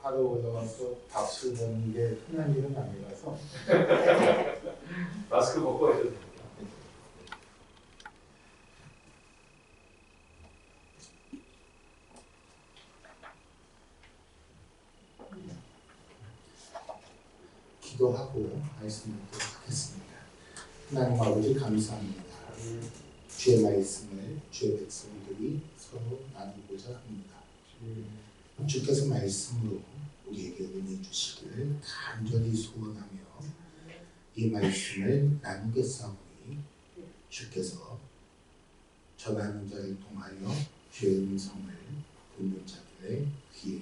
하러 올라와서 답을 보는 게 흔한 일은 아니라서 마스크 벗고 하셔도 됩니다. 기도하고 말씀 듣도록 하겠습니다. 하나님 아버지 감사합니다. 주의 말씀을 주의 백성들이 서로 나누고자 합니다. 주께서 말씀으로 우리에게 은혜 주시기를 간절히 소원하며 이 말씀을 나누겠사오니 주께서 전하는 자를 통하여 주의 음성을 듣는 자들의 귀에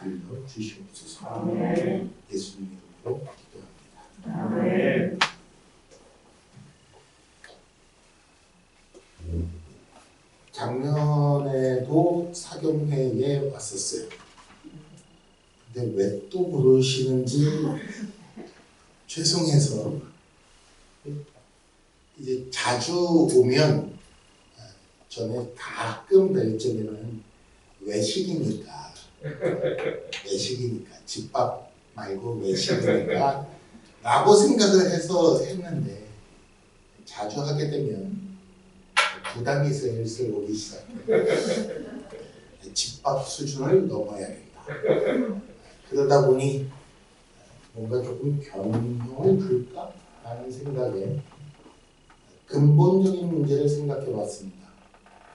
들려 주시옵소서. 아멘. 예수님 이름으로 기도합니다. 아멘. 작년에도 사경회에 왔었어요. 근데 왜 또 부르시는지 죄송해서 이제 자주 오면 전에 가끔 뵐 적에는 외식이니까 집밥 말고 외식이니까 라고 생각을 해서 했는데 자주 하게 되면 부담이 슬슬 오기 시작해요. 집밥 수준을 넘어야겠다. 그러다 보니 뭔가 조금 변형을 줄까? 라는 생각에 근본적인 문제를 생각해 봤습니다.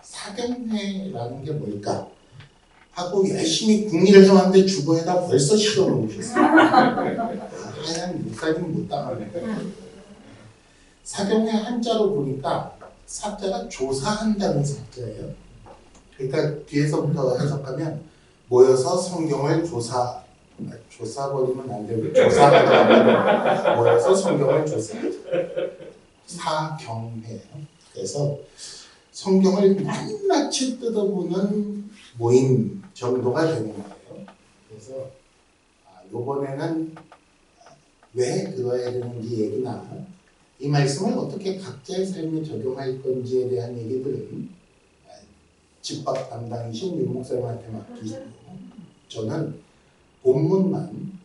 사경회라는 게 뭘까? 하고 열심히 궁리를 해왔는데 주보에다 벌써 실어놓으셨어요. 하얀 목사님 못 당하네. 사경회 한자로 보니까 사자가 조사한다는 사자예요. 그러니까 뒤에서부터 해석하면 모여서 성경을 조사버리면 안 되고 조사하다 모여서 성경을 조사하자. 사경회예요. 그래서 성경을 낱낱이 뜯어보는 모임 정도가 되는 거예요. 그래서 이번에는 왜 그러야 되는지 얘기나 이 말씀을 어떻게 각자의 삶에 적용할 건지에 대한 얘기들은 집밥 담당이신 윤 목사님한테 맡기시고 저는 본문만,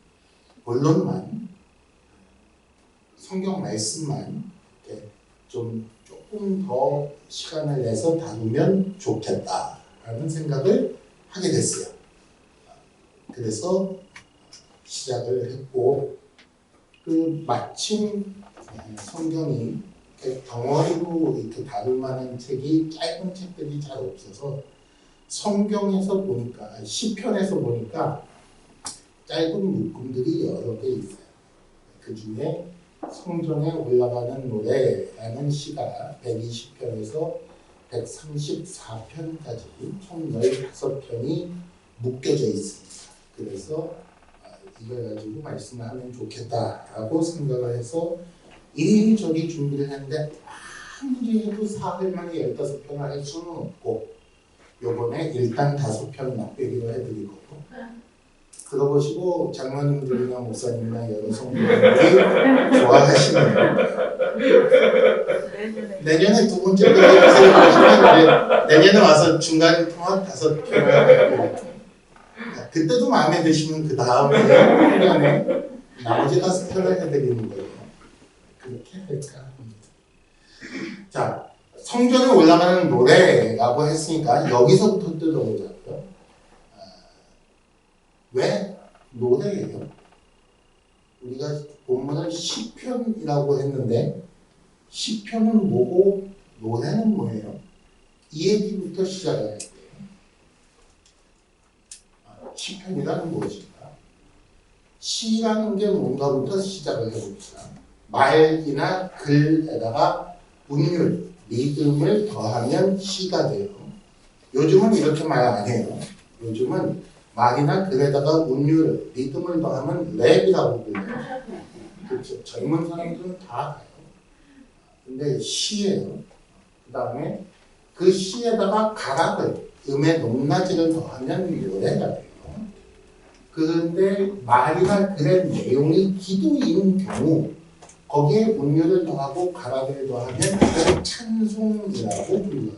본론만, 성경 말씀만 이렇게 좀 조금 더 시간을 내서 다루면 좋겠다라는 생각을 하게 됐어요. 그래서 시작을 했고 마침 성경이 덩어리로 이렇게 다룰 만한 책이 짧은 책들이 잘 없어서 성경에서 보니까 시편에서 보니까 짧은 묶음들이 여러 개 있어요. 그 중에 성전에 올라가는 노래라는 시가 120편에서 134편까지 총 15편이 묶여져 있습니다. 그래서 이걸 가지고 말씀을 하면 좋겠다라고 생각을 해서 이리저리 준비를 했는데 아무리 해도 사흘 만에 15편을 할 수는 없고 요번에 일단 5편 막대기로 해드릴 거고 들어보시고 장로님들이나 목사님이나 여러 성도님들이 좋아하시면 내년에 두 번째 편을 세워보시면 내년에 와서 중간 통합 5편을 해드릴게요. 그때도 마음에 드시면 그 다음에 1년에 나머지 5편을 해드리는 거예요. 그렇게 할까 합니다. 자, 성전에 올라가는 노래라고 했으니까 여기서부터 뜯어보자고요. 왜 노래예요? 우리가 본문을 시편이라고 했는데 시편은 뭐고 노래는 뭐예요? 이 얘기부터 시작해야 돼요. 시편이라는 무엇인가? 시라는 게 뭔가부터 시작을 해봅시다. 말이나 글에다가 운율, 리듬을 더하면 시가 돼요. 요즘은 이렇게 말 안 해요. 요즘은 말이나 글에다가 운율, 리듬을 더하면 랩이라고 불러요. 그렇죠. 젊은 사람들은 다 알아요. 근데 시예요. 그 다음에 그 시에다가 가락을, 음의 높낮이를 더하면 노래가 돼요. 그런데 말이나 글의 내용이 기도인 경우 거기에 운율을 더하고 가락을 더하면 그걸 찬송이라고 불러요.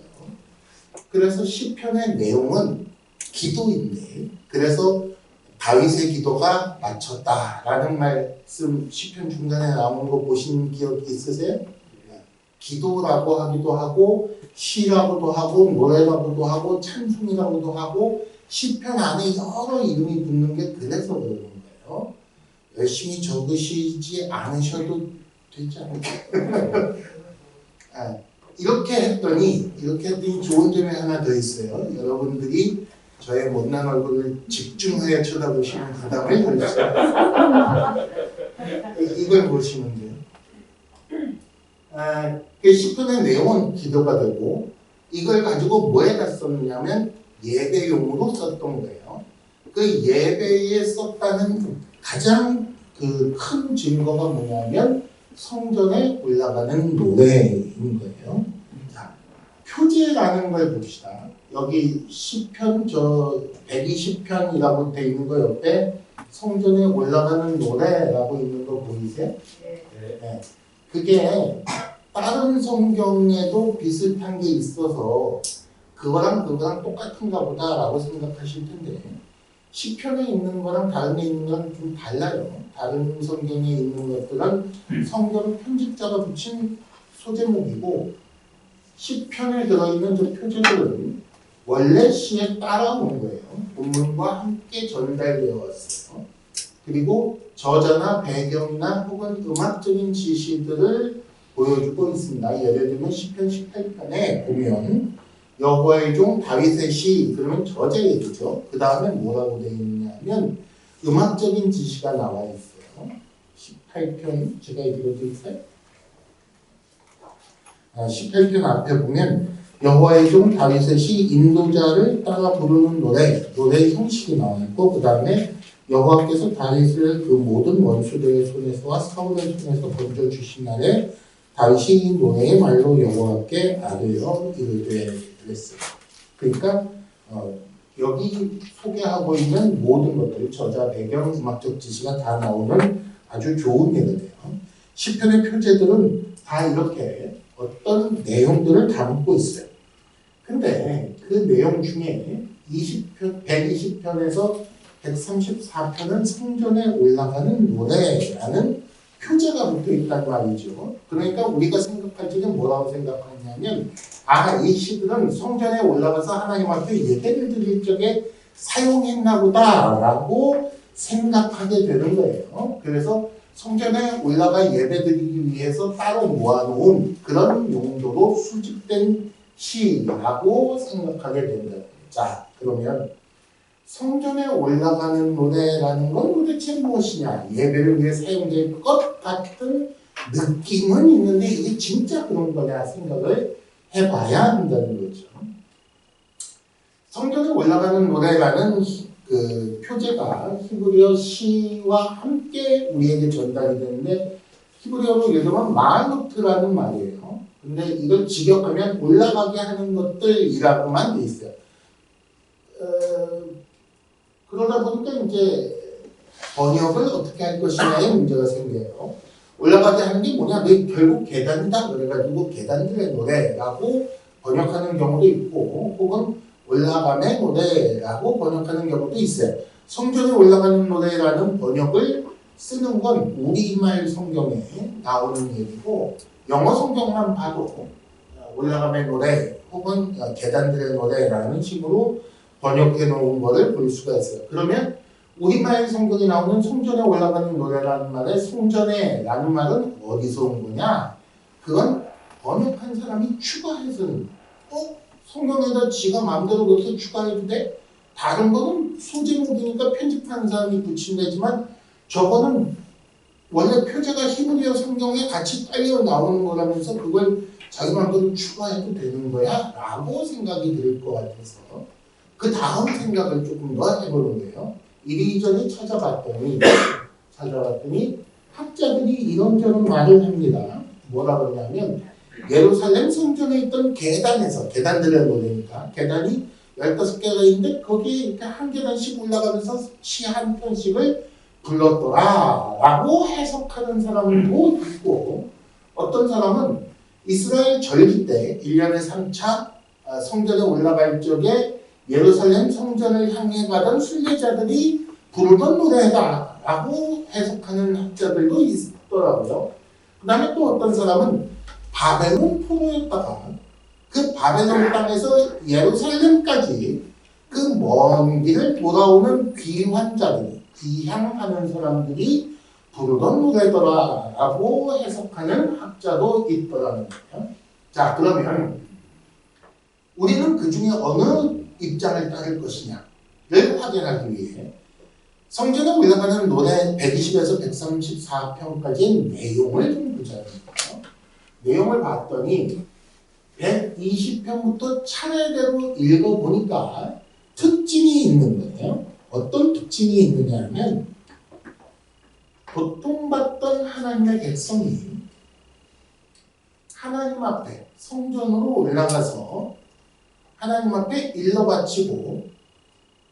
그래서 시편의 내용은 기도인데 그래서 다윗의 기도가 맞췄다라는 말씀 시편 중간에 나오는 거 보신 기억이 있으세요? 기도라고 하기도 하고 시라고도 하고 노래라고도 하고 찬송이라고도 하고 시편 안에 여러 이름이 붙는 게 그래서 그러는 거예요. 열심히 적으시지 않으셔도 되지 않을까요? 이렇게 했더니 좋은 점이 하나 더 있어요. 여러분들이 저의 못난 얼굴을 집중하여 쳐다보시면 부담을 덜 수 있어요. 이걸 보시면 돼요. 그 시편의 내용은 기도가 되고 이걸 가지고 뭐에다 썼냐면 예배용으로 썼던 거예요. 그 예배에 썼다는 가장 그 큰 증거가 뭐냐면 성전에 올라가는 노래인 거예요. 자, 표제라는 걸 봅시다. 여기 시편 120편이라고 돼 있는 거 옆에 성전에 올라가는 노래라고 있는 거 보이세요? 네. 그게 다른 성경에도 비슷한 게 있어서 그거랑 똑같은가 보다라고 생각하실 텐데 시편에 있는 거랑 다른 데 있는 거랑 좀 달라요. 다른 성경에 있는 것들은 성경 편집자가 붙인 소제목이고 시편에 들어있는 저 표제들은 원래 시에 따라온 거예요. 본문과 함께 전달되어 왔어요. 그리고 저자나 배경이나 혹은 음악적인 지시들을 보여주고 있습니다. 예를 들면 시편 18편에 보면 여호와의 종 다윗의 시 그러면 저자 얘기죠. 그 다음에 뭐라고 되어 있냐면 음악적인 지시가 나와 있어요. 18편 제가 읽어드릴까요? 18편 앞에 보면 여호와의 종 다윗의 시 인도자를 따라 부르는 노래의 형식이 나와 있고 그 다음에 여호와께서 다윗을 그 모든 원수들의 손에서와 사울의 손에서 건져 주신 날에 다윗이 이 노래의 말로 여호와께 아뢰어 이르되 그랬어요. 그러니까 여기 소개하고 있는 모든 것들 저자 배경 음악적 지시가 다 나오는 아주 좋은 예거든요. 시편의 표제들은 다 이렇게 어떤 내용들을 담고 있어요. 근데 그 내용 중에 120편에서 134편은 성전에 올라가는 노래라는 표제가 붙어 있단 말이죠. 그러니까 우리가 생각할 적에 뭐라고 생각하냐면 이 시들은 성전에 올라가서 하나님 앞에 예배를 드릴 적에 사용했나 보다라고 생각하게 되는 거예요. 그래서 성전에 올라가 예배드리기 위해서 따로 모아놓은 그런 용도로 수집된 시라고 생각하게 된다. 자, 그러면 성전에 올라가는 노래라는 건 도대체 무엇이냐? 예배를 위해 사용될 것 같은 느낌은 있는데 이게 진짜 그런 거냐 생각을 해봐야 한다는 거죠. 성전에 올라가는 노래라는 그 표제가 히브리어 시와 함께 우리에게 전달이 되는데 히브리어로 예를 들면 마노트라는 말이에요. 근데 이걸 직역하면 올라가게 하는 것들이라고만 돼 있어요. 그러다 보니까 이제 번역을 어떻게 할 것이냐에 문제가 생겨요. 올라가게 하는 게 뭐냐? 결국 계단이다. 그래가지고 계단들의 노래라고 번역하는 경우도 있고 혹은 올라감의 노래라고 번역하는 경우도 있어요. 성전에 올라가는 노래라는 번역을 쓰는 건 우리말 성경에 나오는 얘기고 영어 성경만 봐도 올라감의 노래 혹은 계단들의 노래라는 식으로 번역해 놓은 것을 볼 수가 있어요. 그러면 우리말 성경에 나오는 성전에 올라가는 노래라는 말에 성전에라는 말은 어디서 온 거냐? 그건 번역한 사람이 추가해서는 성경에다 지가 마음대로 그렇게 추가해도 돼? 다른 거는 소제목이니까 편집하는 사람이 붙인다지만 저거는 원래 표제가 히브리어 성경에 같이 딸려 나오는 거라면서 그걸 자기 마음대로 추가해도 되는 거야? 라고 생각이 들 것 같아서 그 다음 생각을 조금 더 해보는 거예요. 이리저리 찾아봤더니 학자들이 이런저런 말을 합니다. 뭐라 그러냐면 예루살렘 성전에 있던 계단들의 노래니까 계단이 15개가 있는데 거기에 이렇게 한 계단씩 올라가면서 시 한 편씩을 불렀더라 라고 해석하는 사람도 있고 어떤 사람은 이스라엘 절기 때 1년에 3차 성전에 올라갈 적에 예루살렘 성전을 향해 가던 순례자들이 부르던 노래다라고 해석하는 학자들도 있더라고요. 그 다음에 또 어떤 사람은 바벨론 포로였다가 그 바벨론 땅에서 예루살렘까지 그 먼 길을 돌아오는 귀환자들이, 귀향하는 사람들이 부르던 노래더라라고 해석하는 학자도 있더라는 거예요. 자, 그러면 우리는 그 중에 어느 입장을 따를 것이냐를 확인하기 위해 성전에 올라가는 노래 120에서 134편까지의 내용을 좀 보자는 거예요. 내용을 봤더니 120편부터 차례대로 읽어보니까 특징이 있는 거예요. 어떤 특징이 있느냐 하면 고통받던 하나님의 백성이 하나님 앞에 성전으로 올라가서 하나님 앞에 일러 바치고,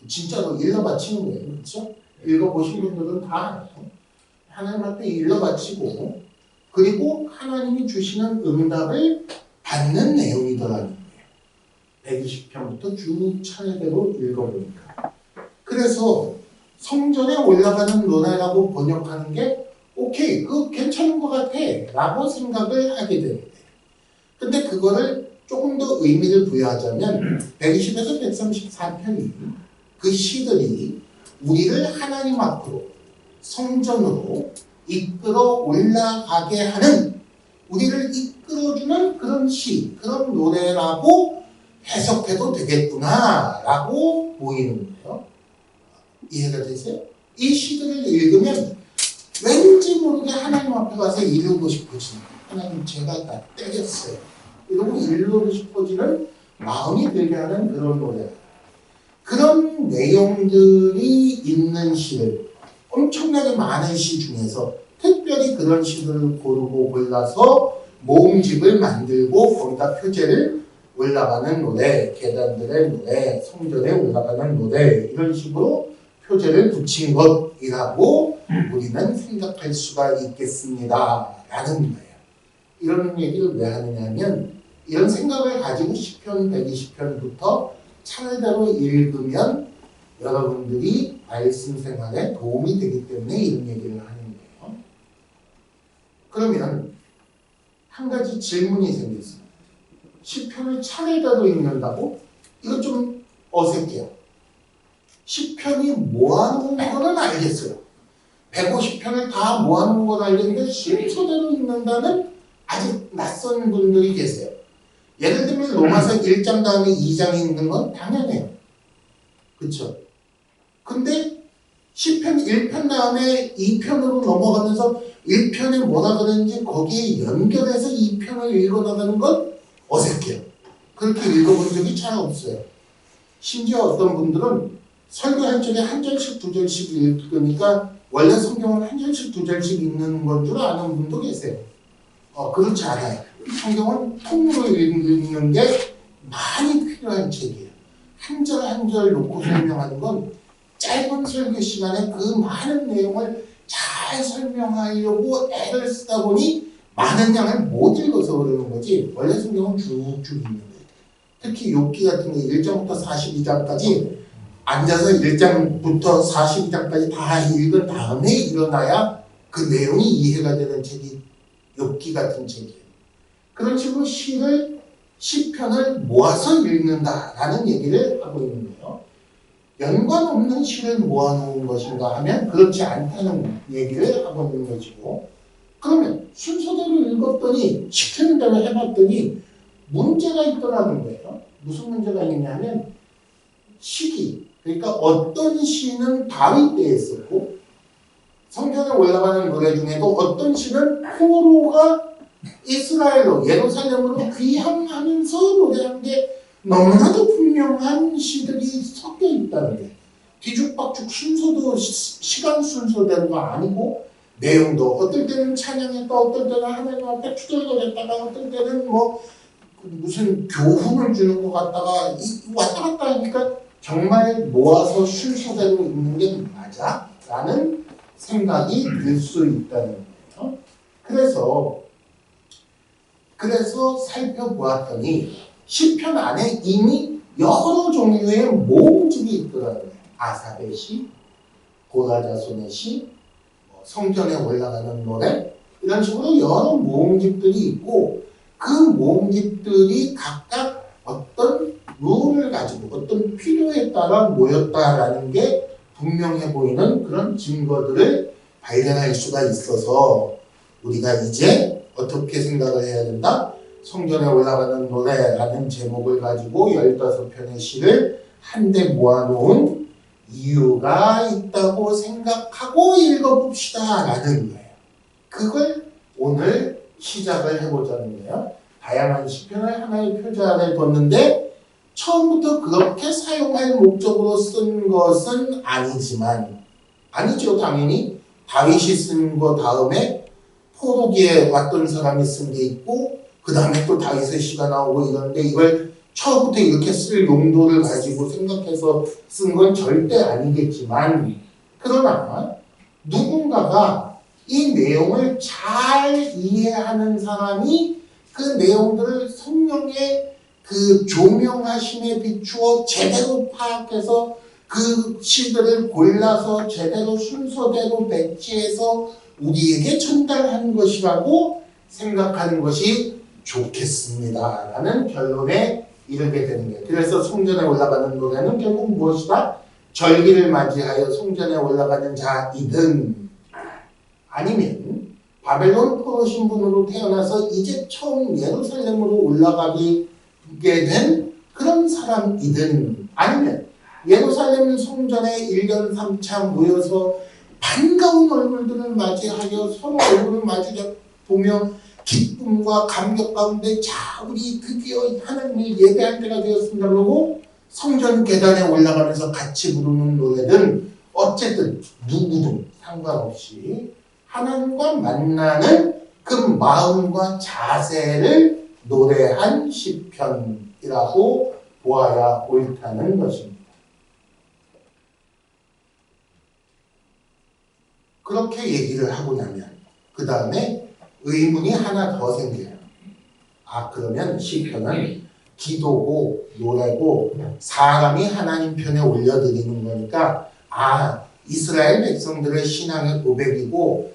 진짜로 일러 바치는 거예요. 그렇죠? 읽어보신 분들은 다 알아요. 하나님 앞에 일러 바치고 그리고 하나님이 주시는 응답을 받는 내용이더라는 거예요. 120편부터 쭉 차례대로 읽어보니까. 그래서 성전에 올라가는 노래라고 번역하는 게 오케이, 그거 괜찮은 것 같아 라고 생각을 하게 되는데, 근데 그거를 조금 더 의미를 부여하자면 120에서 134편이 그 시들이 우리를 하나님 앞으로 성전으로 이끌어 올라가게 하는, 우리를 이끌어주는 그런 시, 그런 노래라고 해석해도 되겠구나 라고 보이는 거예요. 이해가 되세요? 이 시들을 읽으면 왠지 모르게 하나님 앞에 가서 이루고 싶어지는, 하나님 제가 다 때렸어요 이러고 이루고 싶어지는 마음이 들게 하는 그런 노래, 그런 내용들이 있는 시를, 엄청나게 많은 시 중에서 특별히 그런 시들을 고르고 골라서 모음집을 만들고 거기다 표제를 올라가는 노래, 계단들의 노래, 성전에 올라가는 노래, 이런 식으로 표제를 붙인 것이라고 우리는 생각할 수가 있겠습니다 라는 거예요. 이런 얘기를 왜 하느냐 하면, 이런 생각을 가지고 10편, 120편부터 차례대로 읽으면 여러분들이 말씀 생활에 도움이 되기 때문에 이런 얘기를 하는 거예요. 그러면 한 가지 질문이 생겼어요. 10편을 차례대로 읽는다고? 이거 좀 어색해요. 10편이 모아놓은 거는 알겠어요. 150편을 다 모아놓은 건 알겠는데 순서대로 읽는다는 아직 낯선 분들이 계세요. 예를 들면 로마서 1장 다음에 2장이 있는 건 당연해요. 그렇죠? 근데 10편 1편 다음에 2편으로 넘어가면서 1편에 뭐라 그러는지 거기에 연결해서 2편을 읽어나가는 건 어색해요. 그렇게 읽어본 적이 잘 없어요. 심지어 어떤 분들은 설교할 적에 한 절씩 두 절씩 읽으니까 원래 성경은 한 절씩 두 절씩 읽는 건 줄 아는 분도 계세요. 그렇지 않아요. 성경은 통으로 읽는 게 많이 필요한 책이에요. 한 절 한 절 놓고 설명하는 건 짧은 설교 시간에 그 많은 내용을 잘 설명하려고 애를 쓰다 보니 많은 양을 못 읽어서 그러는 거지, 원래 성경은 쭉쭉 읽는 거예요. 특히 욥기 같은 거 1장부터 42장까지 앉아서 1장부터 42장까지 다 읽은 다음에 일어나야 그 내용이 이해가 되는 책이 욥기 같은 책이에요. 그런 식으로 시를 10편을 모아서 읽는다라는 얘기를 하고 있는 거예요. 연관 없는 시를 모아놓은 것인가 하면 그렇지 않다는 얘기를 하고 있는 것이고, 그러면 순서대로 읽었더니 시키는 대로 해봤더니 문제가 있더라는 거예요. 무슨 문제가 있냐면 시기, 그러니까 어떤 시는 다윗 때에 썼고 성전에 올라가는 노래 중에도 어떤 시는 포로가 이스라엘로 예루살렘으로 귀향하면서 노래한 게 너무나도 분명한 시들이 섞여 있다는 게, 뒤죽박죽 순서도 시간 순서대로가 아니고 내용도 어떨 때는 찬양했다, 어떨 때는 하나님 앞에 투덜거렸다가, 어떨 때는 뭐 무슨 교훈을 주는 것 같다가 왔다 갔다 하니까 정말 모아서 순서대로 읽는 게 맞아? 라는 생각이 들 수 있다는 거예요. 그래서 살펴보았더니 시편 안에 이미 여러 종류의 모음집이 있더라고요. 아삽의 시, 고라자손의 시, 성전에 올라가는 노래 이런 식으로 여러 모음집들이 있고 그 모음집들이 각각 어떤 룰을 가지고 어떤 필요에 따라 모였다라는 게 분명해 보이는 그런 증거들을 발견할 수가 있어서 우리가 이제 어떻게 생각을 해야 된다? 성전에 올라가는 노래라는 제목을 가지고 15편의 시를 한데 모아놓은 이유가 있다고 생각하고 읽어봅시다 라는 거예요. 그걸 오늘 시작을 해보자는 거예요. 다양한 시편을 하나의 표제 아래 뒀는데 처음부터 그렇게 사용할 목적으로 쓴 것은 아니지만 아니죠. 당연히 다윗이 쓴 거 다음에 포로기에 왔던 사람이 쓴 게 있고 그 다음에 또 다윗의 시가 나오고 이런데 이걸 처음부터 이렇게 쓸 용도를 가지고 생각해서 쓴 건 절대 아니겠지만 그러나 누군가가 이 내용을 잘 이해하는 사람이 그 내용들을 성령의 그 조명하심에 비추어 제대로 파악해서 그 시들을 골라서 제대로 순서대로 배치해서 우리에게 전달하는 것이라고 생각하는 것이 좋겠습니다. 라는 결론에 이르게 되는 거예요. 그래서 성전에 올라가는 노래는 결국 무엇이다? 절기를 맞이하여 성전에 올라가는 자이든 아니면 바벨론 포로 신분으로 태어나서 이제 처음 예루살렘으로 올라가게 된 그런 사람이든 아니면 예루살렘 성전에 1년 3차 모여서 반가운 얼굴들을 맞이하여 서로 얼굴을 마주 보며 기쁨과 감격 가운데 자 우리 드디어 하나님을 예배할 때가 되었습니다 그러고 성전 계단에 올라가면서 같이 부르는 노래든 어쨌든 누구든 상관없이 하나님과 만나는 그 마음과 자세를 노래한 시편이라고 보아야 옳다는 것입니다. 그렇게 얘기를 하고 나면 그 다음에 의문이 하나 더 생겨요. 아 그러면 시편은 기도고 노래고 사람이 하나님 편에 올려드리는 거니까 아 이스라엘 백성들의 신앙의 고백이고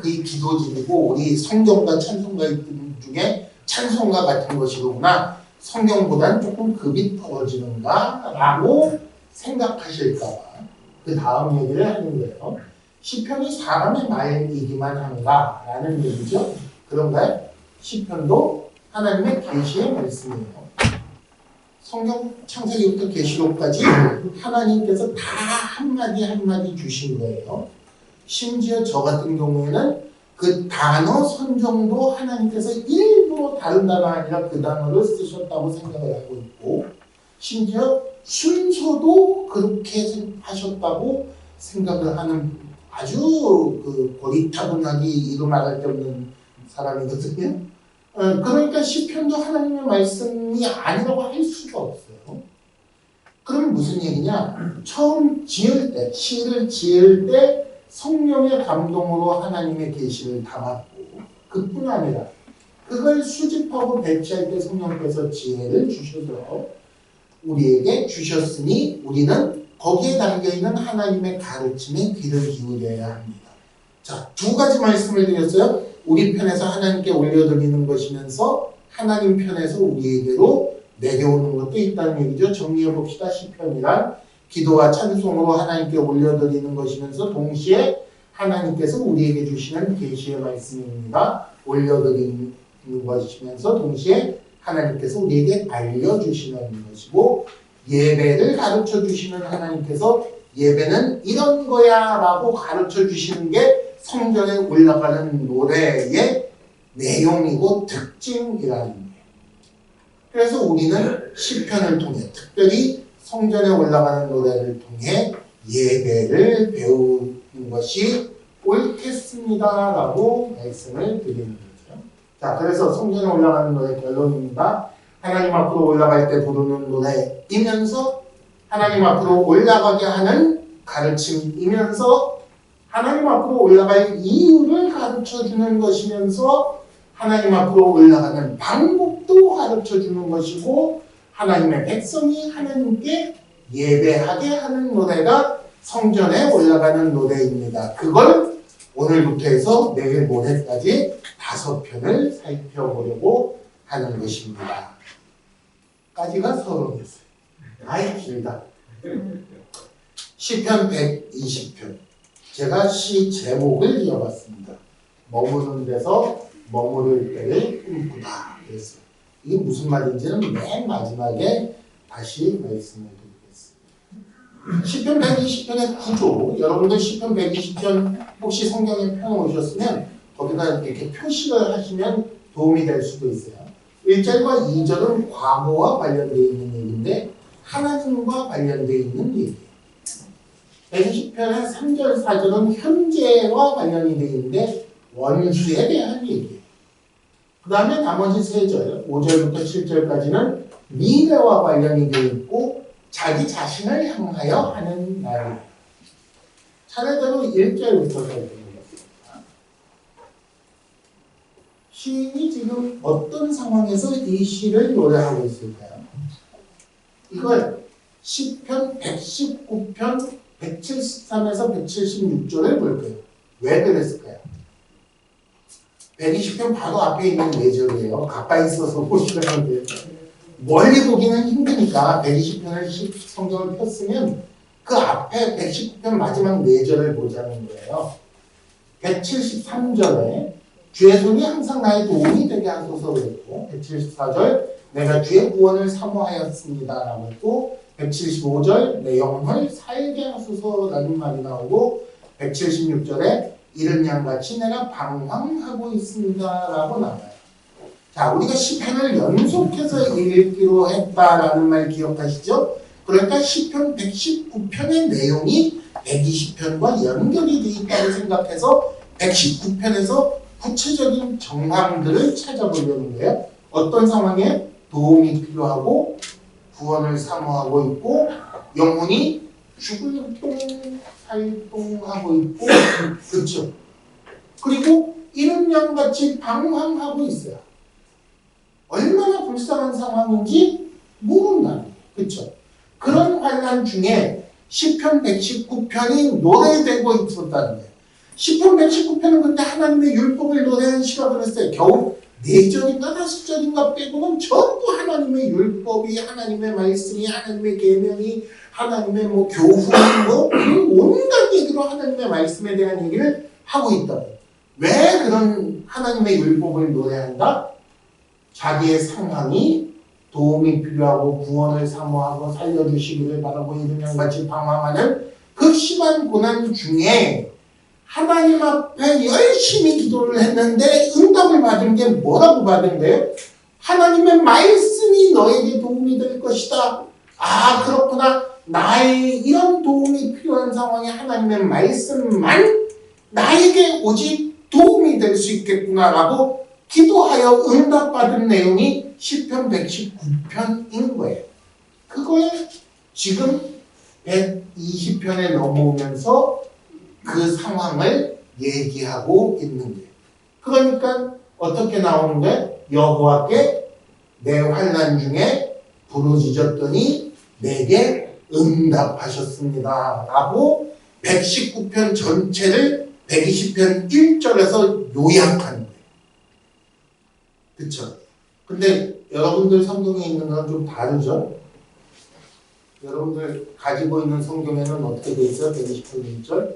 그의 기도집이고 우리 성경과 찬송가 중에 찬송가 같은 것이로구나 성경보다는 조금 급이 떨어지는가 라고 생각하실까봐 그 다음 얘기를 하는 거예요. 시편이 사람의 말이기만 한가 라는 얘기죠. 그런가요? 시편도 하나님의 계시의 말씀이에요. 성경 창세기부터 계시록까지 하나님께서 다 한마디 한마디 주신 거예요. 심지어 저 같은 경우에는 그 단어 선정도 하나님께서 일부러 다른 단어 아니라 그 단어를 쓰셨다고 생각을 하고 있고 심지어 순서도 그렇게 하셨다고 생각을 하는 아주 그 고리타분하게 이루 말할 데 없는 사람이거든요. 그러니까 시편도 하나님의 말씀이 아니라고 할 수가 없어요. 그럼 무슨 얘기냐? 처음 지을 때, 시를 지을 때 성령의 감동으로 하나님의 계시를 담았고 그뿐 아니라 그걸 수집하고 배치할 때 성령께서 지혜를 주셔서 우리에게 주셨으니 우리는 거기에 담겨있는 하나님의 가르침에 귀를 기울여야 합니다. 자, 두 가지 말씀을 드렸어요. 우리 편에서 하나님께 올려드리는 것이면서 하나님 편에서 우리에게로 내려오는 것도 있다는 얘기죠. 정리해 봅시다. 시편이란 기도와 찬송으로 하나님께 올려드리는 것이면서 동시에 하나님께서 우리에게 주시는 계시의 말씀입니다. 올려드리는 것이면서 동시에 하나님께서 우리에게 알려주시는 것이고 예배를 가르쳐 주시는 하나님께서 예배는 이런 거야 라고 가르쳐 주시는 게 성전에 올라가는 노래의 내용이고 특징이라는 거예요. 그래서 우리는 시편을 통해 특별히 성전에 올라가는 노래를 통해 예배를 배우는 것이 옳겠습니다 라고 말씀을 드리는 거죠. 자, 그래서 성전에 올라가는 노래 결론입니다. 하나님 앞으로 올라갈 때 부르는 노래이면서 하나님 앞으로 올라가게 하는 가르침이면서 하나님 앞으로 올라갈 이유를 가르쳐주는 것이면서 하나님 앞으로 올라가는 방법도 가르쳐주는 것이고 하나님의 백성이 하나님께 예배하게 하는 노래가 성전에 올라가는 노래입니다. 그걸 오늘부터 해서 내일 모레까지 5편을 살펴보려고 하는 것입니다. 까지가 서론이었어요. 아이 길다. 시편 120편. 제가 시 제목을 이어봤습니다. 머무는 데서 머무를 때를 꿈꾸다. 그랬어요. 이게 무슨 말인지는 맨 마지막에 다시 말씀을 드리겠습니다. 시편 120편의 구조, 여러분들 시편 120편 혹시 성경에 펴놓으셨으면 거기다 이렇게 표시를 하시면 도움이 될 수도 있어요. 1절과 2절은 과거와 관련되어 있는 얘기인데 하나님과 관련되어 있는 얘기예요. 120편의 3절, 4절은 현재와 관련이 되어 있는데 원수에 대한 얘기예요. 그 다음에 나머지 3절, 5절부터 7절까지는 미래와 관련이 되어 있고 자기 자신을 향하여 하는 말이에요. 차례대로 1절부터 살펴보겠습니다. 시인이 지금 어떤 상황에서 이 시를 노래하고 있을까요? 이걸 시편 119편 173에서 176절을 볼까요? 왜 그랬을까요? 120편 바로 앞에 있는 4절이에요. 가까이 있어서 보시면 돼요. 멀리 보기는 힘드니까 120편을 성경을 폈으면 그 앞에 119편 마지막 4절을 보자는 거예요. 173절에 주의 손이 항상 나의 도움이 되게 하소서 그랬고 174절 내가 주의 구원을 사모하였습니다 라고 했고 175절 내 영혼을 살게 하소서라는 말이 나오고 176절에 이른 양같이 내가 방황하고 있습니다 라고 나와요. 자, 우리가 시편을 연속해서 읽기로 했다라는 말 기억하시죠? 그러니까 시편 119편의 내용이 120편과 연결이 되어 있다고 생각해서 119편에서 구체적인 정황들을 찾아보려는 거예요. 어떤 상황에 도움이 필요하고 구원을 사모하고 있고 영혼이 죽을 살동하고 있고 그렇죠. 그리고 이런 양같이 방황하고 있어요. 얼마나 불쌍한 상황인지 모른다는 거예요. 그렇죠. 그런 환난 중에 시편 119편이 노래되고 있었다는 거예요. 시편 119편은 근데 하나님의 율법을 노래하는 시라고 그랬어요. 겨우 4절인가 5절인가 빼고는 전부 하나님의 율법이, 하나님의 말씀이, 하나님의 계명이, 하나님의 교훈, 온갖 얘기로 하나님의 말씀에 대한 얘기를 하고 있다. 왜 그런 하나님의 율법을 노래한다? 자기의 상황이 도움이 필요하고 구원을 사모하고 살려주시기를 바라고 이런 양같이 방황하는 그 심한 고난 중에 하나님 앞에 열심히 기도를 했는데 응답을 받은 게 뭐라고 받은 거예요? 하나님의 말씀이 너에게 도움이 될 것이다. 아, 그렇구나. 나의 이런 도움이 필요한 상황에 하나님의 말씀만 나에게 오직 도움이 될 수 있겠구나라고 기도하여 응답받은 내용이 시편 119편인 거예요. 그거에 지금 120편에 넘어오면서 그 상황을 얘기하고 있는 거예요. 그러니까 어떻게 나오는 거예요? 여호와께 내 환난 중에 부르짖었더니 내게 응답하셨습니다 라고 119편 전체를 120편 1절에서 요약하는 거예요. 그쵸? 근데 여러분들 성경에 있는 건 좀 다르죠? 여러분들 가지고 있는 성경에는 어떻게 돼 있어요? 120편 1절?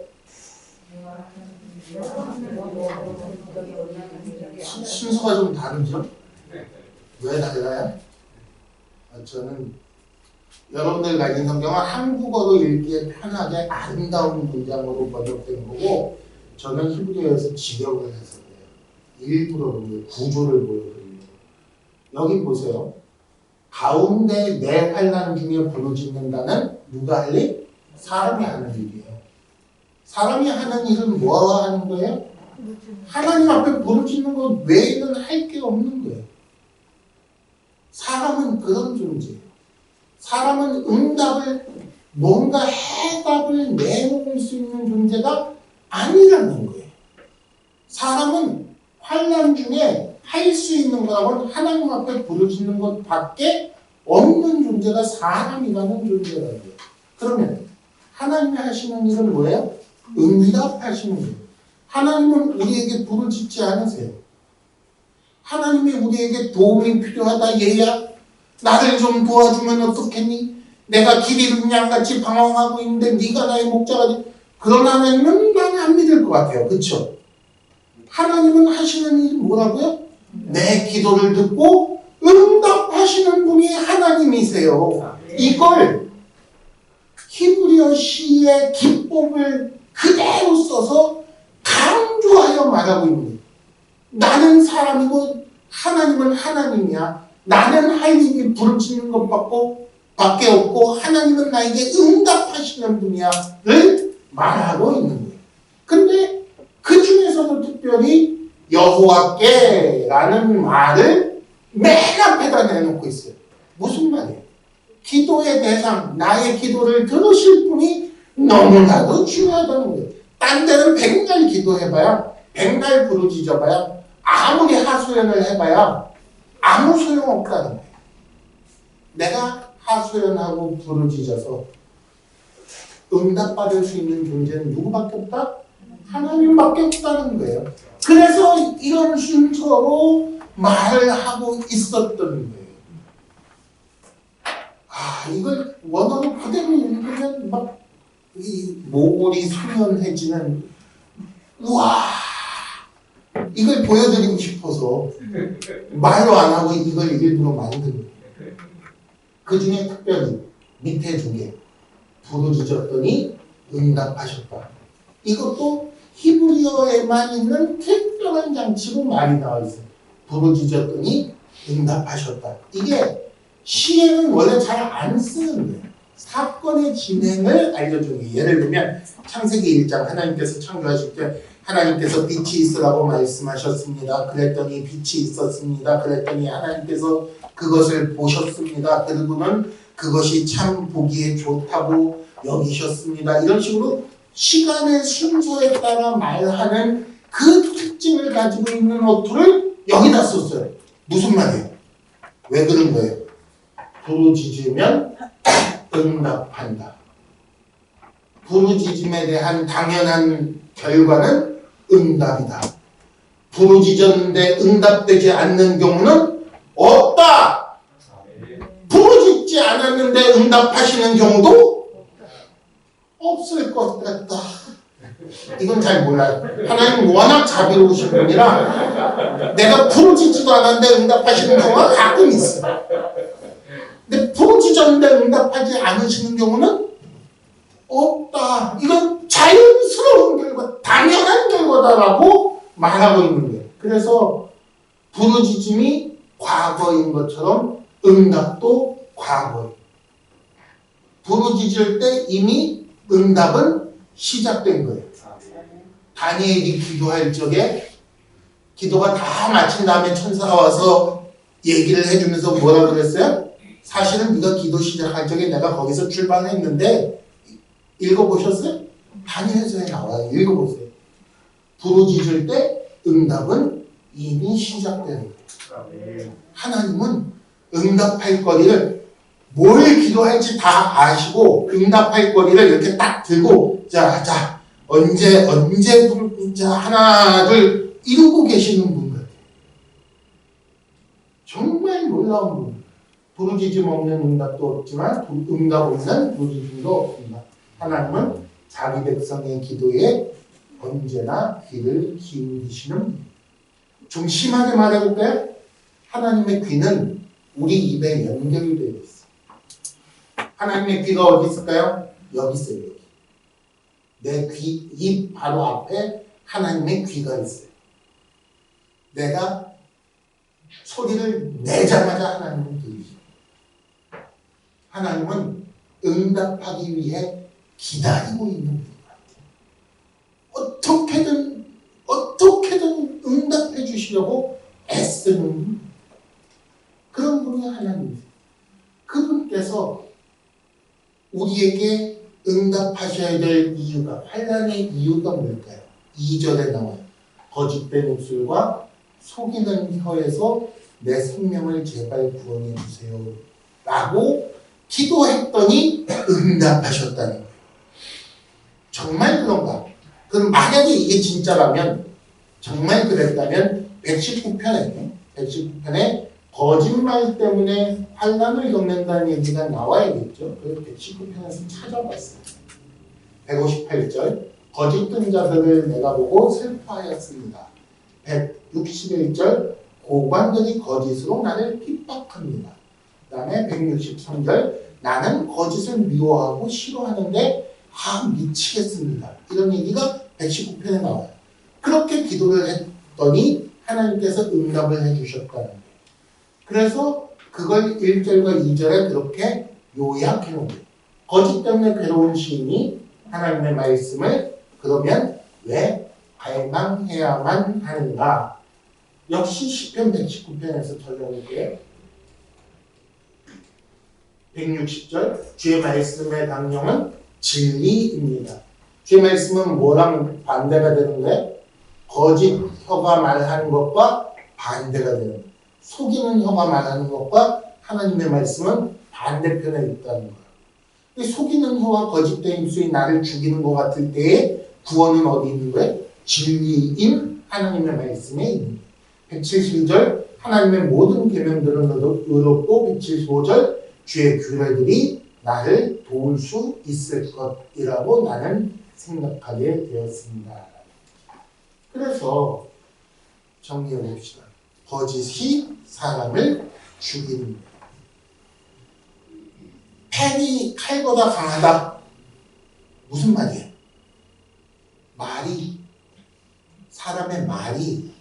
순서가 좀 다르죠? 왜 달라요? 저는 여러분들 가진 성경은 한국어로 읽기에 편하게 아름다운 문장으로 번역된 거고 저는 히브리어에서 직역을 해서 그래요. 일부러 구조를 보여드리려고. 여기 보세요. 가운데 내 환난 중에 부르짖는다는 누가 할 일? 사람이 하는 일이에요. 사람이 하는 일은 뭐 하는 거예요? 하나님 앞에 부르짖는 것 외에는 할 게 없는 거예요. 사람은 그런 존재예요. 사람은 응답을, 뭔가 해답을 내놓을 수 있는 존재가 아니라는 거예요. 사람은 환난 중에 할 수 있는 거라고는 하나님 앞에 부르짖는 것 밖에 없는 존재가 사람이라는 존재라고요. 그러면 하나님 하나님이 하시는 일은 뭐예요? 응답하시는 거예요. 하나님은 우리에게 부르짖지 않으세요. 하나님이 우리에게 도움이 필요하다 얘야 나를 좀 도와주면 어떻겠니? 내가 길 잃은 양같이 방황하고 있는데 네가 나의 목자가 돼. 그런 하나님은 나는 안 믿을 것 같아요. 그렇죠? 하나님은 하시는 일이 뭐라고요? 내 기도를 듣고 응답하시는 분이 하나님이세요. 이걸 히브리어 시의 기법을 그대로 써서 강조하여 말하고 있는 거예요. 나는 사람이고 하나님은 하나님이야. 나는 할 일이 부르짖는 것밖에 없고 하나님은 나에게 응답하시는 분이야를 말하고 있는 거예요. 근데 그 중에서도 특별히 여호와께라는 말을 맨 앞에다 내놓고 있어요. 무슨 말이에요? 기도의 대상, 나의 기도를 들으실 분이 너무나도 중요하다는 거예요. 딴 데는 백날 기도해봐야, 백날 부르짖어봐야, 아무리 하소연을 해봐야 아무 소용없다는 거예요. 내가 하소연하고 부르짖어서 응답받을 수 있는 존재는 누구밖에 없다? 하나님밖에 없다는 거예요. 그래서 이런 순서로 말을 하고 있었던 거예요. 이걸 원어로 그대로 읽으면 막 이 모골이 소연해지는 우와 이걸 보여드리고 싶어서 말로 안 하고 이걸 일부러 만든 거예요. 그 중에 특별히 밑에 두 개 부르짖었더니 응답하셨다. 이것도 히브리어에만 있는 특별한 장치로 말이 나와 있어요. 부르짖었더니 응답하셨다. 이게 시에는 원래 잘 안 쓰는 거예요. 사건의 진행을 알려주는 거예요. 예를 들면 창세기 1장 하나님께서 창조하실 때 하나님께서 빛이 있으라고 말씀하셨습니다. 그랬더니 빛이 있었습니다. 그랬더니 하나님께서 그것을 보셨습니다. 그리고는 그것이 참 보기에 좋다고 여기셨습니다. 이런 식으로 시간의 순서에 따라 말하는 그 특징을 가지고 있는 어투를 여기다 썼어요. 무슨 말이에요? 왜 그런 거예요? 부르짖으면 응답한다. 부르짖음에 대한 당연한 결과는 응답이다. 부르짖었는데 응답되지 않는 경우는 없다. 부르짖지 않았는데 응답하시는 경우도 없을 것 같다. 이건 잘 몰라요. 하나님 워낙 자비로우신 분이라 내가 부르짖지도 않았는데 응답하시는 경우가 가끔 있어. 근데 부르짖었는데 응답하지 않으시는 경우는 없다. 이건 자연스러운 결과, 당연한 결과다라고 말하고 있는 거예요. 그래서 부르짖음이 과거인 것처럼 응답도 과거예요. 부르짖을 때 이미 응답은 시작된 거예요. 다니엘이 기도할 적에 기도가 다 마친 다음에 천사가 와서 얘기를 해주면서 뭐라 그랬어요? 사실은 네가 기도 시작할 적에 내가 거기서 출발했는데 읽어보셨어요? 다니엘서에 나와요. 읽어보세요. 부르짖을 때 응답은 이미 시작되는 거예요. 하나님은 응답할 거리를 뭘 기도할지 다 아시고 응답할 거리를 이렇게 딱 들고 자 언제 하나 둘 이루고 계시는 분 같아요. 정말 놀라운 분. 부르짖음 없는 응답도 없지만 응답 없는 부르짖음도 없습니다. 하나님은 자기 백성의 기도에 언제나 귀를 기울이시는 분입니다. 좀 심하게 말해볼까요? 하나님의 귀는 우리 입에 연결되어 있어요. 하나님의 귀가 어디 있을까요? 여기 있어요. 여기. 내 귀, 입 바로 앞에 하나님의 귀가 있어요. 내가 소리를 내자마자 하나님은 들리죠. 하나님은 응답하기 위해 기다리고 있는 분 같아요. 어떻게든 응답해 주시려고 애쓰는 그런 분이 하나님이세요. 그분께서 우리에게 응답하셔야 될 이유가, 환난의 이유가 뭘까요? 2절에 나와요. 거짓된 입술과 속이는 혀에서 내 생명을 제발 구원해 주세요. 라고 기도했더니 응답하셨다는 거예요. 정말 그런가? 그럼 만약에 이게 진짜라면, 정말 그랬다면 119편에 거짓말 때문에 환난을 겪는다는 얘기가 나와야겠죠. 그래서 119편에서 찾아봤어요. 158절 거짓된 자들을 내가 보고 슬퍼하였습니다. 161절 고관들이 거짓으로 나를 핍박합니다. 그 다음에 163절 나는 거짓을 미워하고 싫어하는데 미치겠습니다. 이런 얘기가 119편에 나와요. 그렇게 기도를 했더니 하나님께서 응답을 해주셨다는 거예요. 그래서 그걸 1절과 2절에 그렇게 요약해 놓은 거예요. 거짓 때문에 괴로운 시인이 하나님의 말씀을 그러면 왜 갈망해야만 하는가? 역시 시편 119편에서 적용할게요. 160절 주의 말씀의 강령은 진리입니다. 주의 말씀은 뭐랑 반대가 되는 거예요? 거짓 혀가 말하는 것과 반대가 되는 거예요. 속이는 혀가 말하는 것과 하나님의 말씀은 반대편에 있다는 거예요. 이 속이는 혀와 거짓된 입술이 나를 죽이는 것 같을 때에 구원은 어디 있는 거예요? 진리인 하나님의 말씀에 있는 거예요. 172절 하나님의 모든 계명들은 의롭고 175절 주의 규례들이 나를 도울 수 있을 것이라고 나는 생각하게 되었습니다. 그래서 정리해 봅시다. 거짓이 사람을 죽이는 거예요. 펜이 칼보다 강하다. 무슨 말이에요? 말이, 사람의 말이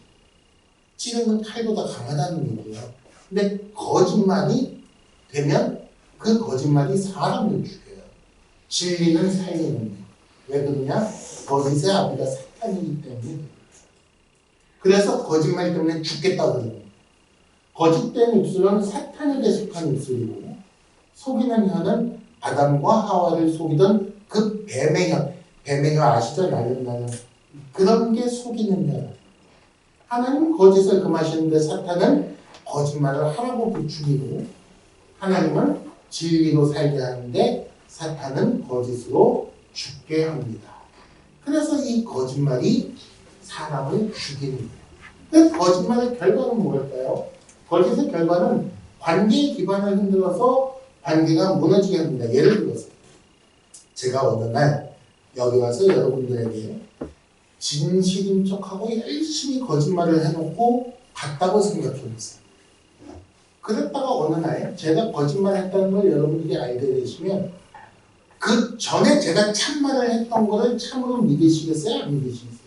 찌르는 칼보다 강하다는 얘기예요. 근데 거짓말이 되면 그 거짓말이 사람을 죽여요. 진리는 살리는 거예요. 왜 그러냐? 거짓의 아비가 사탄이기 때문에. 그래서 거짓말 때문에 죽겠다 그러는 거예요. 거짓된 입술은 사탄에게 속한 입술이고 속이는 혀는 아담과 하와를 속이던 그 뱀의 혀 아시죠? 나는 그런 게 속이는 혀예요. 하나님은 거짓을 금하시는데 사탄은 거짓말을 하라고 부추기고 하나님은 진리로 살게 하는데 사탄은 거짓으로 죽게 합니다. 그래서 이 거짓말이 사람을 죽이는 거예요. 그 거짓말의 결과는 뭘까요? 거짓의 결과는 관계의 기반을 흔들어서 관계가 무너지게 합니다. 예를 들어서 제가 어느 날 여기 와서 여러분들에게 진실인 척하고 열심히 거짓말을 해놓고 갔다고 생각해보세요. 그랬다가 어느 날 제가 거짓말했다는 걸 여러분들이 알게 되시면 그 전에 제가 참말을 했던 거를 참으로 믿으시겠어요? 안 믿으시겠어요?